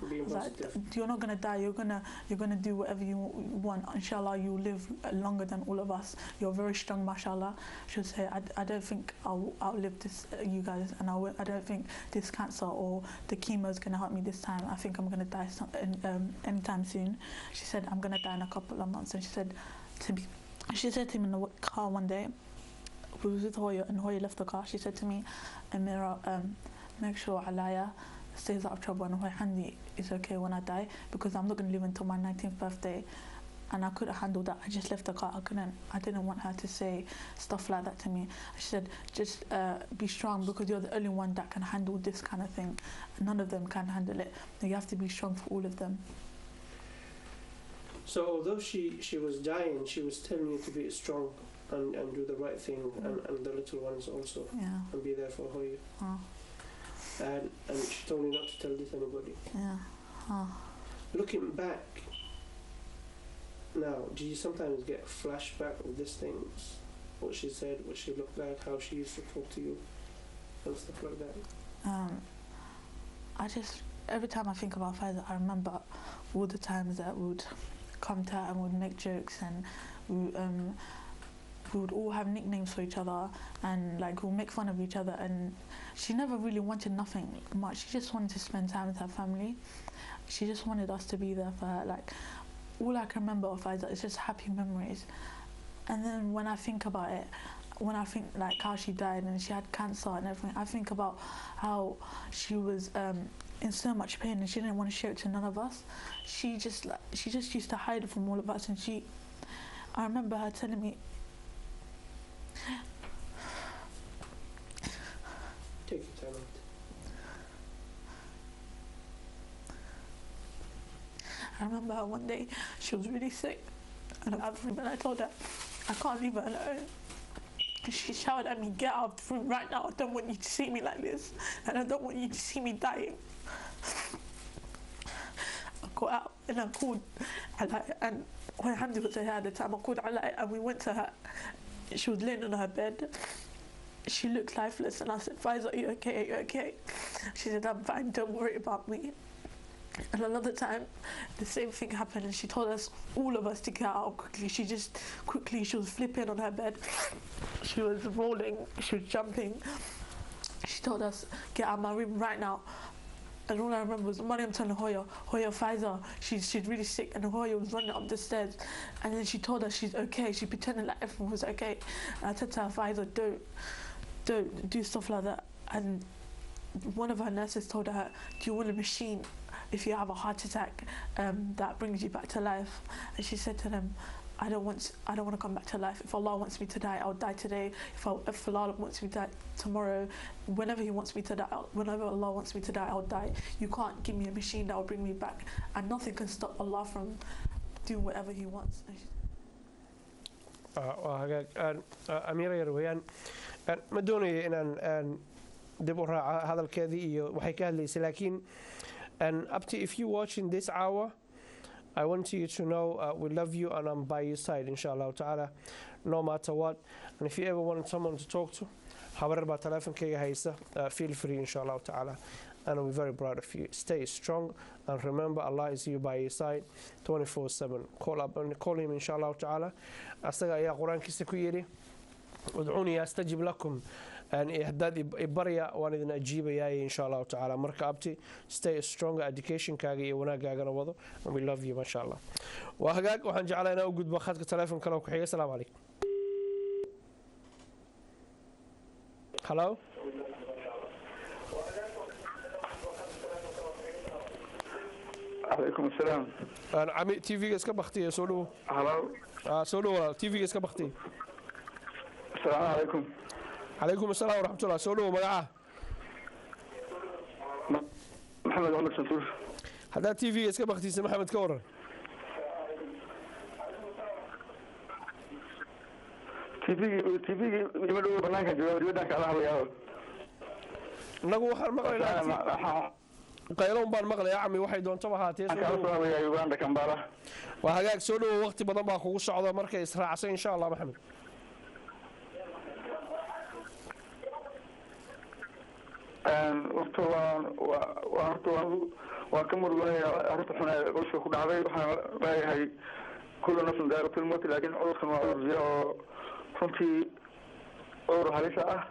Being like, you're not going to die. You're gonna do whatever you want. Inshallah, you live longer than all of us. You're very strong, mashallah. She'll say, I don't think I'll outlive this, you guys, and I don't think this cancer or the chemo is going to help me this time. I think I'm going to die anytime soon. She said, I'm going to die in a couple of months. And she said to me in the car one day, we was with Hoya and Hoya left the car. She said to me, Amira, make sure Alaya stays out of trouble and Hoya Handi is okay when I die, because I'm not going to live until my 19th birthday. And I couldn't handle that. I just left the car. I didn't want her to say stuff like that to me. She said, just be strong, because you're the only one that can handle this kind of thing. None of them can handle it. You have to be strong for all of them. So although she was dying, she was telling you to be strong and do the right thing, and the little ones also, and be there for her. And she told me not to tell this to anybody. Looking back now, do you sometimes get flashback of these things? What she said, what she looked like, how she used to talk to you, and stuff like that? Every time I think about Faiza, I remember all the times that we would come to her and would make jokes, and we would all have nicknames for each other, and like we'll make fun of each other. And she never really wanted nothing much. She just wanted to spend time with her family. She just wanted us to be there for her. Like, all I can remember of Faiza is just happy memories. And then when I think about it, when I think like how she died and she had cancer and everything, I think about how she was in so much pain and she didn't want to show it to none of us. She just used to hide it from all of us. And I remember her telling me, take your time out. I remember her one day, she was really sick, and I told her, I can't leave her alone. She shouted at me, get out of the room right now, I don't want you to see me like this, and I don't want you to see me dying. I got out and I called Alaa, and when Hamdi was here at the time, I called Alaa and we went to her, she was laying on her bed. She looked lifeless, and I said, Faiza, are you okay? Are you okay? She said, I'm fine, don't worry about me. And another time, the same thing happened, and she told us, all of us, to get out quickly. She was flipping on her bed. She was rolling, she was jumping. She told us, get out of my room right now. And all I remember was Mariam telling Hoya, Faiza, she's really sick, and Hoya was running up the stairs. And then she told us she's okay. She pretended like everything was okay. And I said to her, Faiza, don't do stuff like that. And one of her nurses told her, do you want a machine if you have a heart attack that brings you back to life? And she said to them, I don't want to come back to life. If Allah wants me to die, I'll die today. If Allah wants me to die tomorrow, whenever Allah wants me to die, I'll die. You can't give me a machine that will bring me back, and nothing can stop Allah from doing whatever He wants. أميرة يرويان ما دوني إن دبوا هذا الكذي وحكاه لي لكن and up to if you watching this hour I want you to know we love you and I'm by your side inshallah ta'ala no matter what, and if you ever want someone to talk to however about telephone feel free inshallah ta'ala, and we're very proud of you. Stay strong and remember Allah is you by your side 24/7. Call him inshallah ta'ala. asaga ayaa quraankiisa ku yiri ud'uuni astajib lakum and haddaad ibarya waan idin ajiibayaa inshallah ta'ala. marka abti stay strong, education kaaga iyo wanaagaagana wado, and we love you mashallah. waa hagaag waxaan jeclahay inaan u gudbo khadka telefoonka kale ku xiga. Assalaamu calaykum. hello عليكم السلام. أنا عمي تي في إسكا بختي سولو. هلا. سولو تي في إسكا بختي. السلام عليكم. عليكم السلام ورحمة الله. سولو مقعة. محمد عمر سنتور. هذا تي في إسكا بختي سي محمد كورن. تي في يمدو بنانك جواب ودانك على هذا. نقول حر مقلة. qayloon baan maqlay acmi waxay doontaba haatee Uganda Kampala waa hagaag soo dhow waqti badan baa kugu socda markay israacsan insha Allah Maxamed. waan ka muruganahay arrinta xun ee qoyska ku dhacday. waxaan leeyahay kullu nafsin daa'iqatul mawt, laakiin cudurkan waa cudur jira oo runtii cudur halis ah.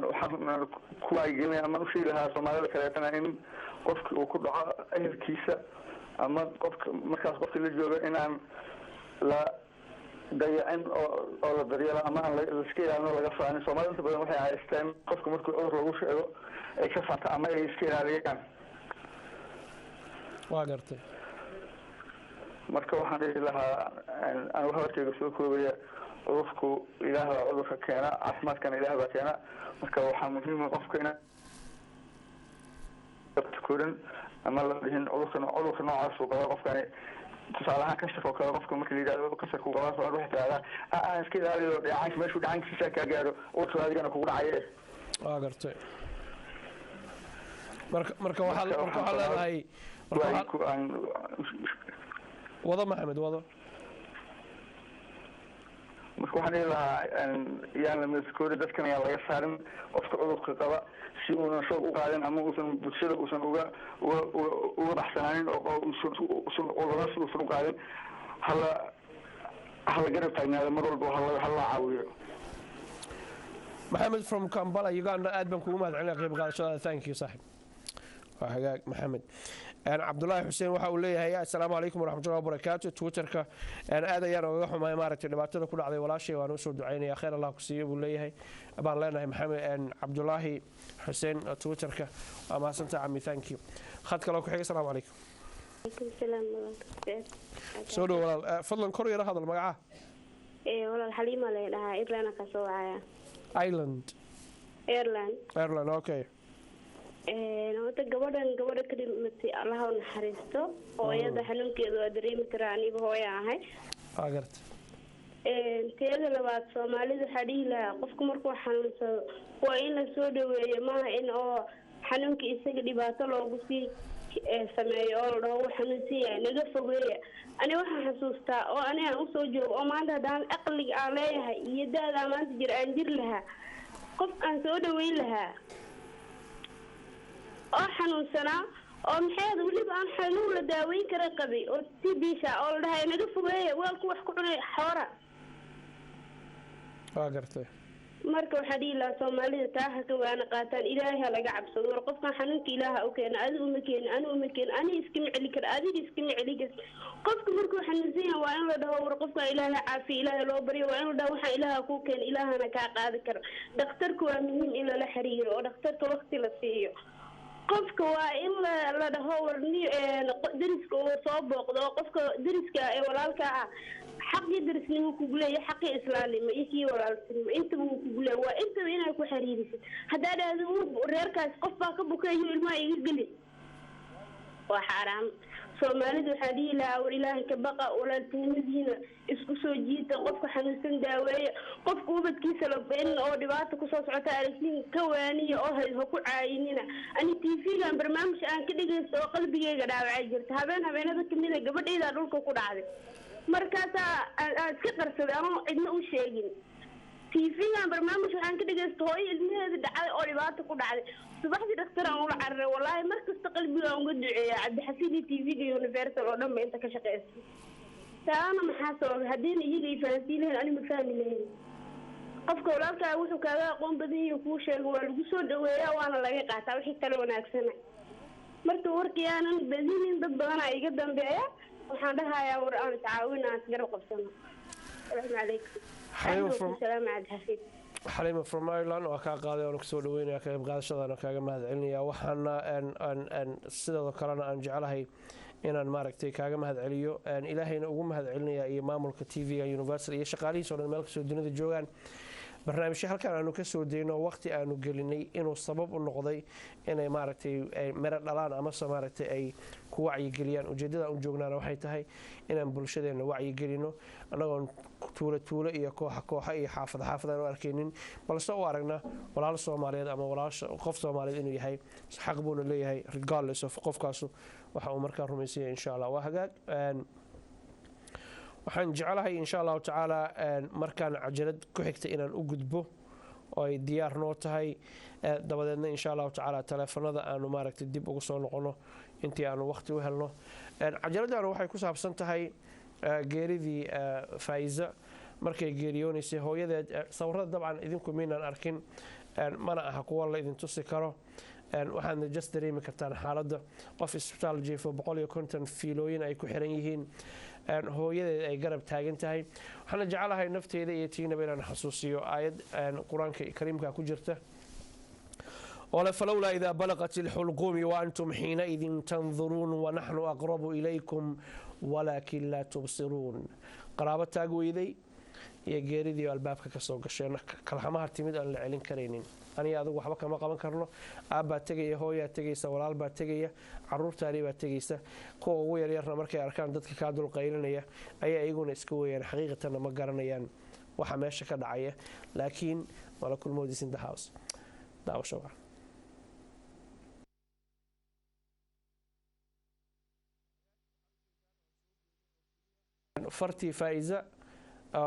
waxaan ku wacyigelinaya ama u sheegi lahaa soomaalida kaleetana in qofki uu ku dhaco ehelkiisa ama qofka markaas qofkii la jooga inaan la dayacin oo la daryeelo ama aan laiska ilaalino laga faanin. soomaalida inta badan waxay haysteen qofka markii cudur lagu sheego ay ka faanta ama ay iska ilaaliyaan. waa gartay. marka waxaan dhihi lahaa anigu hadalkayga soo koobaya cudurku ilaah baa cudurka keena, caafimaadkana ilaah baa keena. marka waxaa muhiima qofka ina korin ama la dhihin cudurka noocaas uu qaba qofkani. tusaale ahaan kashaf oo kale qofka marka la yidhahdo kasarku qabaa soo waxay tidahdaa iska ilaaliyo dheecaanka meeshuu dheecaankiisa kaa gaaro cudurka adigana kugu dhacaye. waa gartay. marka waxaa leedahay wado Maxamed wado. marka waxaan dhihi lahaa yaan la meeskoori dadkan ayaan laga saarin qofka cudurka qaba si uunan shoog u qaadin ama uusan bulshada uusan uga baxsanaanin oo cuduradaas uusan u qaadin. hala garab taagnaada mar walba hala caawiyo. Maxamed from Kampala Uganda aad baan kugu mahadcelinaya qayb qaadashada. thank you saaxib. waa hagaag Maxamed. cabdullaahi xuseen waxa uu leeyahay assalaamu calaykum waraxmatullahi wabarakaatu. twitterka aad ayaan uga xumahay maaragtay dhibaatada ku dhacday walaashay waan u soo ducaynaya khayr allah ku siiyo buu leeyahay baan leenahay maxamed cabdullaahi xuseen twitterka waa mahadsantahay cami. thank you. khad kaloo ku xiga. assalaamu calaykum. soo dhow walaal fadlan kor yara hadal magaca. walaal xaliima la dhahaa Ireland ka soo wacaya. Ireland okay. wada gabadha ka dhimatay Allah u naxariisto. hooyada xanuunkeedu waa dareemi karaa, aniga hooyo ahay. waa garta. teeda labaad Soomaalidu waxaa dhihi lahaa qofku markuu xanuunsado waa in la soo dhaweeyo, maaha in oo xanuunka isaga dhibaato loogu sii sameeyo oo la dhaho wuu xanuunsan yahay naga fogeeya ani waxaan xasuustaa oo ani aan usoo joogo oo maanta haddaan aqliga aan leeyahay iyo da-daa maanta jir aan jir lahaa qof aan soo dhaweyn lahaa oo xanuunsanaa oo maxay weliba aan xanuun la daaweyn kara qabay oo tibisha oo la dhahay naga fogeeya waalku wax ku cunay xoora waa gartay marka waxaa dhihi lahaa soomaalida taaha ka waana qaataan ilaahay ha laga cabsado war qofkan xanuunka ilaaha u keena adi uma keeni ani uma keeni ani iskama celi kara adiga iskama celi kar qofka markuu xanuunsan yahay waa in la dhaho war qofkan ilaahay caafiya ilaahay loo baryo waa in la dhaho waxaan ilaaha kuu keena ilaahana kaa qaadi kara dhakhtarka waa muhiim in lala xiriiro oo dhakhtarka waqti la siiyo qofka waa in la dhaho war dariska uu soo booqdo oo qofka dariska ee walaalka ah xaqii darisnimo kugu leeyahay xaqii islaamnimo iyo kii walaaltinimo intaba wuu kugu leeyahay waa intaba inaad ku xiriirisid haddaa dhahdo reerkaas qof baa ka bukayo ilmaha iga geli waa xaaraam soomaalida waxaa dhihi lahaa war ilaahay ka baqa walaaltinimadiina isku soo jiita qofka xanuunsan daaweeya qofka ubadkiisa laben oo dhibaata kusoo socota aragtiin ka waaniya oo ha ku caayinina ani tv-gan barnaamij aan ka dhegaysto oo qalbigeyga dhaawacay jirta habeenada kamida gabadhaydaa dhulka ku dhacday markaasaa aan iska qarsaday ama cidna u sheegin tv-gan barnaamij waxaan ka dhegaysto hooyo ilmaheeda dhacday oo dhibaata ku dhacday subaxdii dhakhtar aan ula cararay wallaahi markasta qalbiga aan uga duceeya cabdixafiid iyo tv-ga universal oo dhan ba inta ka shaqeysa taana maxaa sababay haddiina iyaga ay fahansiin lahayn ani ma fahmi lahayn qofka walaalkaa wuxuu kaaga aqoon badan yahay kuu sheega waa lagu soo dhaweeyaa waana laga qaataa wixii kale wanaagsana marka warkii aanan badinin dad badanaa iga dambeeya waxaan dhahayaa war aan tacaawin aan garab qabsano asalaamu calaykum salaam cabdixafiid xaliima from Ireland waa kaa qaaday oo soo dhaweynaya ka qayb qaadashadana kaaga mahadcelinaya waxaana sidoo kalena aan jecelahay inaan maaragtay kaaga mahadceliyo ilaahayna ugu mahadcelinaya iyo maamulka TV-ga Universal iyo shaqaalihiisa oo dhan meel ka soo dunida joogaan barnaamijyo halkan aanu ka soo deyno waqti aanu gelinay inuu sabab u noqday inay maaragtay mara dhalaan ama maaragtay ay ku wacyi geliyaan ujeedada aan joognaana waxay tahay inaan bulshadeena wacyi gelino anagoo tuulo iyo kooxa iyo xaafad aan u arkaynin balse u aragna walaal Soomaaliyeed ama walaal qof Soomaaliyeed inuu yahay xaq buu leeyahay regardless of qofkaas waxa uu markaa rumaysan insha Allah waa hagaag waxaan jecelahay insha Allah taala markaan cajalad ku xigta inaan u gudbo oo ay diyaar noo tahay dabadeedna insha Allah taala telefoonada aanu maaragtay dib ugu soo noqono intii aanu waqti u helno cajaladana waxay ku saabsan tahay geeridii Faiza markay geeriyoonaysay hooyadeed sawirada dabcan idinku miinaan arkin mana aha kuwa la idin tusi karo waxaadna just dareemi kartaan xaaladda qof isbitaal jiifo 150 fiilooyin ay ku xiran yihiin hooyadeed ay garab taagan tahay waxaan jecelahay nafteeda iyo tiinaba inaan xasuusiyo aayad quraanka kariimka ku jirta ولا فلولا إذا بلغت الحلقوم وأنتم حينئذ تنظرون ونحن أقرب إليكم ولكن لا تبصرون قرابة تاقوي ذي يجري ذي الباب كسوق الشيء كلامها تمد أن العلن كرينين أنا أذوق وحبك ما قبل كرنه أبا تجي هويا تجي سوالال با تجي عرور تاريبا تجي سه كو يريرنا مركي أركان دتك كادو القيلنية أي يقول إسكويا حقيقة ما قرنيان وحماشة كدعية لكن ولا كل موديس in the house دعوة شوار fartii Faiza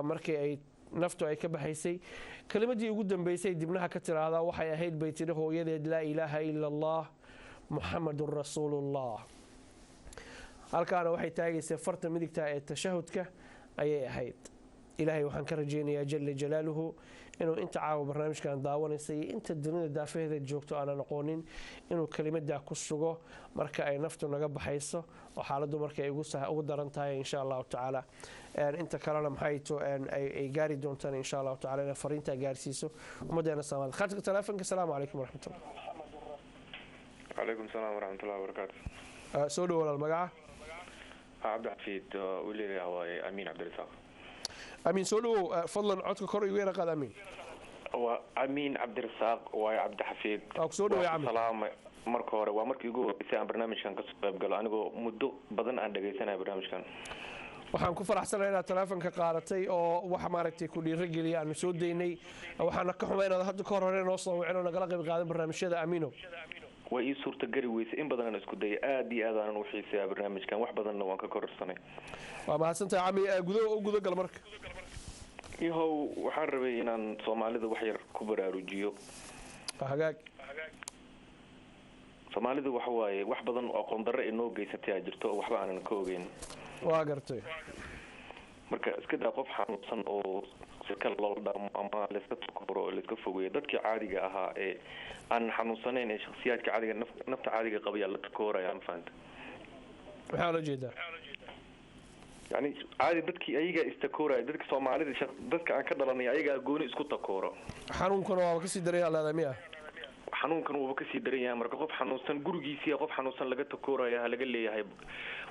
markii ay naftu ay ka baxaysay kalimadii ugu dambeysay dibnaha ka tiraahdaa waxay ahayd baytida hooyadeed la ilaaha illa allah muhammadur rasuulullah halkaana waxay taagaysay farta midigta ee tashahudka ayay ahayd ilaahay waxaan ka rajeynayaa jalla jalaaluhu inuu inta caawa barnaamijkan daawanaysay inta dunida daafaheeda joogto aan aqoonin inuu kalimadaa ku sugo marka ay naftu naga baxayso oo xaaladdu marka ay ugu daran tahay insha Allah taala inta kalena maxay to ay gaari doontaan insha Allah taala in fariinta gaarsiiso umadeena Soomaaliyeed khadka telefoonka salaamu calaykum waraxmatullaah calaykum salaam waraxmatullaah wabarakaatuh soo dhawaad magaca cabdixafiid waliga waa amiin cabdirasaaq أمين سولو فضلا عدك كوري وين قاد أمين أمين عبد الرزاق وعبد حفيد سولو يا عمي سلام مركورة ومركي يقول إسان برنامج كان قصب قالوا أنا جو مدة بدن عند جيسنا برنامج كان waxaan ku faraxsanahay inaad telefoonka qaadatay oo waxa maaragtay ku dhiirigeliyay aan soo deynay waxaan ka xumaynaa hadda ka hor noo soo wicino nagala qayb qaadan barnaamijyada Amino way ii suurtageli weysay in badan aan isku dayay aad iyo aad aanan u xiiseeyaa barnaamijkan wax badanna waan ka kororsanay waa mahadsantahay cami gudagal marka yahow waxaan rabay inaan soomaalida wax yar ku baraarujiyo hagaag soomaalidu waxa waaye wax badan oo aqoon darro inoo geysatay aa jirto oo waxba aanan ka ogeyn waa gartay marka iska daa qof xanuunsan oo sika loo dhamo ama layska takoro oo layska fogeeyo dadkii caadiga ahaa ee aan xanuunsanayn ee shakhsiyaadka caadiga nafta caadiga qabayaa la takooraya ma fahanta maxaa loo jeedaa yani caadi dadkii ayagaa istakooraya dadka soomaalida dadka aan ka dhalanay ayagaa gooni isku takooro xanuunkana waaba kasii daraya leedahay miya xanuunkan wuuba kasii daran yahay marka qof xanuunsan gurigiisii qof xanuunsan laga takooraya ha laga leeyahay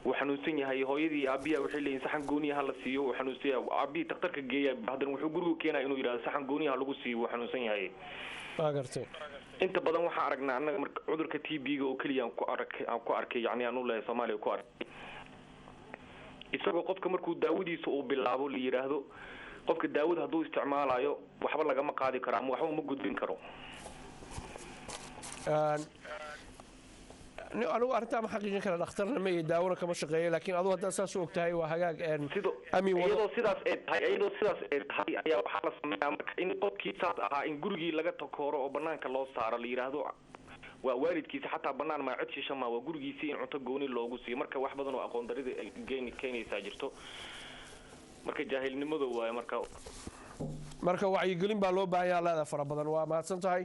wuu xanuunsan yahay hooyadii aabiya waxay leeyihin saxan gooniya ha la siiyo wuu xanuunsan yahay aabiyi daktarka geeya haddana wuxuu gurigu keenaya inuu yidhahdo saxan gooniya ha lagu siiyo wuu xanuunsan yahay waa gartay inta badan waxaan aragnaa annaga marka cudurka TB-ga oo keliya aan ku arkay yani aan u leeyahay Soomaaliya ku arkay isagoo qofka markuu daawadiisa uu bilaabo la yiraahdo qofka daawada hadduu isticmaalayo waxba lagama qaadi karo ama waxba ma gudbin karo anigu arrintaa ma xaqiijin kara dhakhtarna ma iyo daawona kama shaqeeyo laakiin adigu haddaad saas u og tahay waa hagaag iyadoo sidaas ay tahay ayaa waxaa la sameeyaa marka in qofkii saas ahaa in gurigii laga takooro oo banaanka loo saaro la yidhaahdo waa waalidkiisa xataa banaan maa cod shisha maa waa gurigiisii in cunto gooni loogu siiyo marka wax badan oo aqoon darida ay keenaysaa jirto marka jaahilnimadu waaye marka wacyigelin baa loo baahan yaha leedahay fara badan waa mahadsan tahay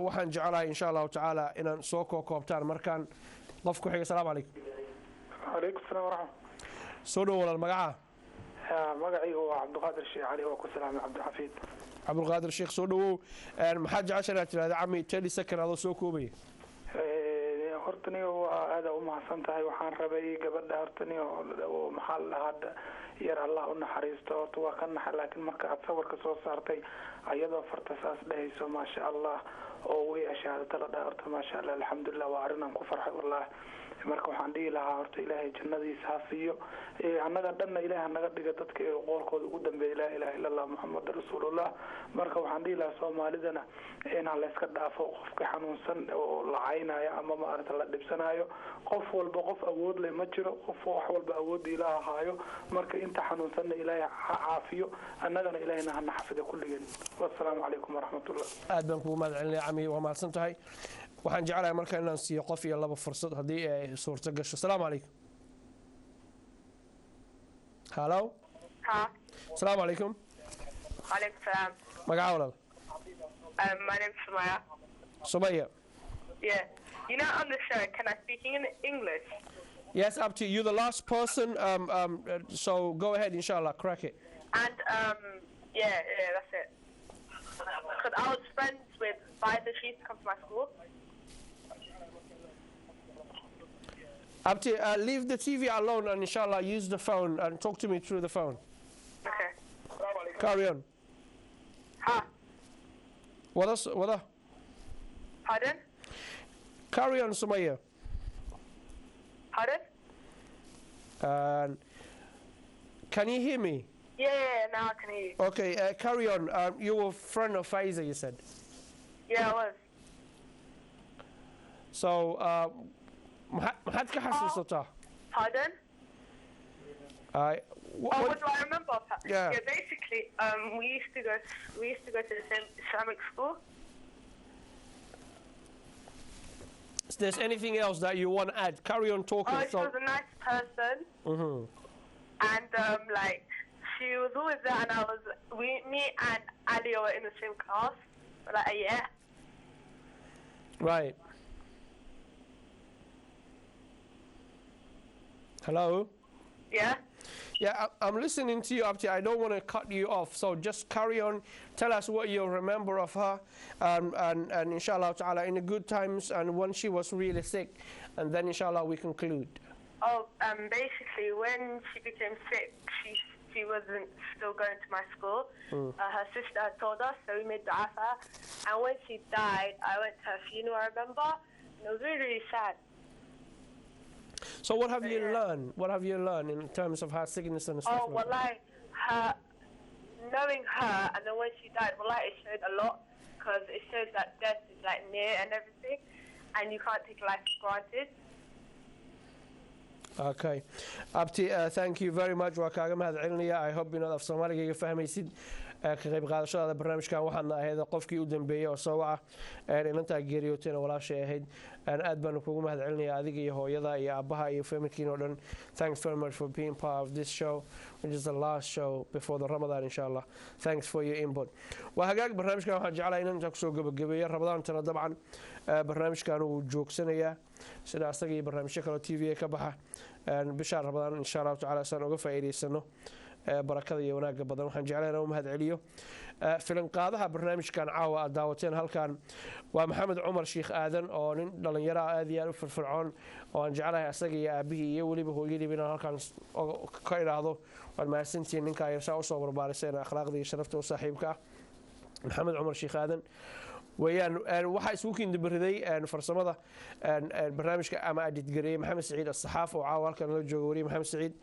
waxaan jecelahay insha allahu tacaala inaan soo koobtaan markaan qof ku xiga asalaamu calaykum calaykum salaam waraxmat soo dhow walaal magaca magacaygu waa cabdiqaadir sheekh cali oo ku salaamay cabdixafiid cabdiqaadir sheekh soo dhawow maxaad jecesha inaad tirahda cami 30 second adoo soo koobaya horta niyo waa aada u mahadsan tahay waxaan rabay gabadha horta niyo maxaa la hadda yar allah u naxariisto horta waa ka naxay laakiin marka aad sawirka soo saartay ayadoo farta saas dhahayso maasha allah oo way ashaadata la dhaha horta maasha allah alxamdulilah waa arrin aan ku farxay wallahi marka waxaan dhihi lahaa horta ilaahay jannadiisa ha siiyo annaga dhanna ilaahay naga dhiga dadka ee qoolkooda ugu dambeeya laa ilaaha illa allah muxammad rasuulullah marka waxaan dhihi lahaa soomaalidana inaan la iska dhaafo qofka xanuunsan oo la caynayo ama maaragta la dhibsanayo qof walba qof awood leh ma jiro qof wax walba awoodda ilaaha haayo marka inta xanuunsanna ilaahay ha caafiyo annagana ilaahayna hana xafida kulligeen wassalaamu calaykum waraxmatullah aad baan kugu mahad celinaya cami waa mahadsan tahay waxaan jeclahay marka inaan siiyo qof iyo laba fursad haddii ay suurto gasho asalaamu calaykum hallo asalaamu calaykum Alaikum salam. magaca walaal My name's Sumaya. Sumaya. Yeah. You know, on the show, can I speak in English? Yes, up to you. You're the last person, so go ahead, inshallah, crack it. And, yeah, that's it. Because I was friends with Pfizer. She used to come to my school. Abti, leave the TV alone and inshallah use the phone and talk to me through the phone. Okay. Carry on. Huh? What? Pardon? Carry on, Sumaya. Pardon? Can you hear me? Yeah, now I can hear you. Okay, carry on. You were a friend of Pfizer, you said. Yeah, I was. So, maxaad ka xasuusataa? Pardon? What do I remember? Yeah. Basically, we used to go to the same Islamic school. If there's anything else that you want to add, carry on talking. She was a nice person. And like she was always there, and me and Ali were in the same class for like a year. Right. Hello? Yeah? Yeah, I'm listening to you, Abti. I don't want to cut you off, so just carry on. Tell us what you remember of her, and inshallah ta'ala, in the good times and when she was really sick, and then inshallah we conclude. Oh, basically when she became sick, she wasn't still going to my school. Her sister had told us, so we made dua for her. And when she died, I went to her funeral, I remember, and it was really, really sad. So what have you learned? What have you learned in terms of her sickness and stuff? Oh, well, like knowing her, and then when she died, well, like it showed a lot, because it shows that death is like near and everything. and you can't take life for granted. Okay. Abti, thank you very much. Waa kaaga mahadcelinaya. I hope inaad af Soomaaliga iga fahmaysid. Ka qayb qaadashada barnaamijkan waxaan ahayd qofkii u dambeeyay oo soo waca inanta geeriyootayna walaashay ahayd aad baan kugu mahadcelinaya adiga iyo hooyada iyo aabaha iyo familkiina oo dhan. Thanks very much for being part of this show, which is the last show before the Ramadan inshallah. Thanks for your input. Waa hagaag barnaamijkan waxaan jeclahay inaan inta kusoo gabagabeeyo Ramadaantana dabcan barnaamijkan uu joogsanayaa sida asaga iyo barnaamijyo kale TV ka baxa bisha Ramadan inshallah ta'ala saan uga faa'iideysano barakada iyo wanaagga badan waxaan jeclahay inaan u mahadceliyo filan qaadaha barnaamijkan caawa aad daawateen halkan waa Maxamed Cumar Sheekh Aadan oo nin dhalinyaro aad iyo aad u firfircoon oo aan jeclahay asaga iyo aabihii iyo waliba hooyadii inaan halkan ka iraahdo waan mahadsantiin ninka ay soo barbaariseen akhlaaqda iyo sharafta u saaxiibka Maxamed Cumar Sheekh Aadan ويان waxaa isugu kindibiriday farsamada barnaamijka ama edit gareeyay Maxamed Saciid as-Saxaaf oo caawa halkan la joogo wariye Maxamed Saciid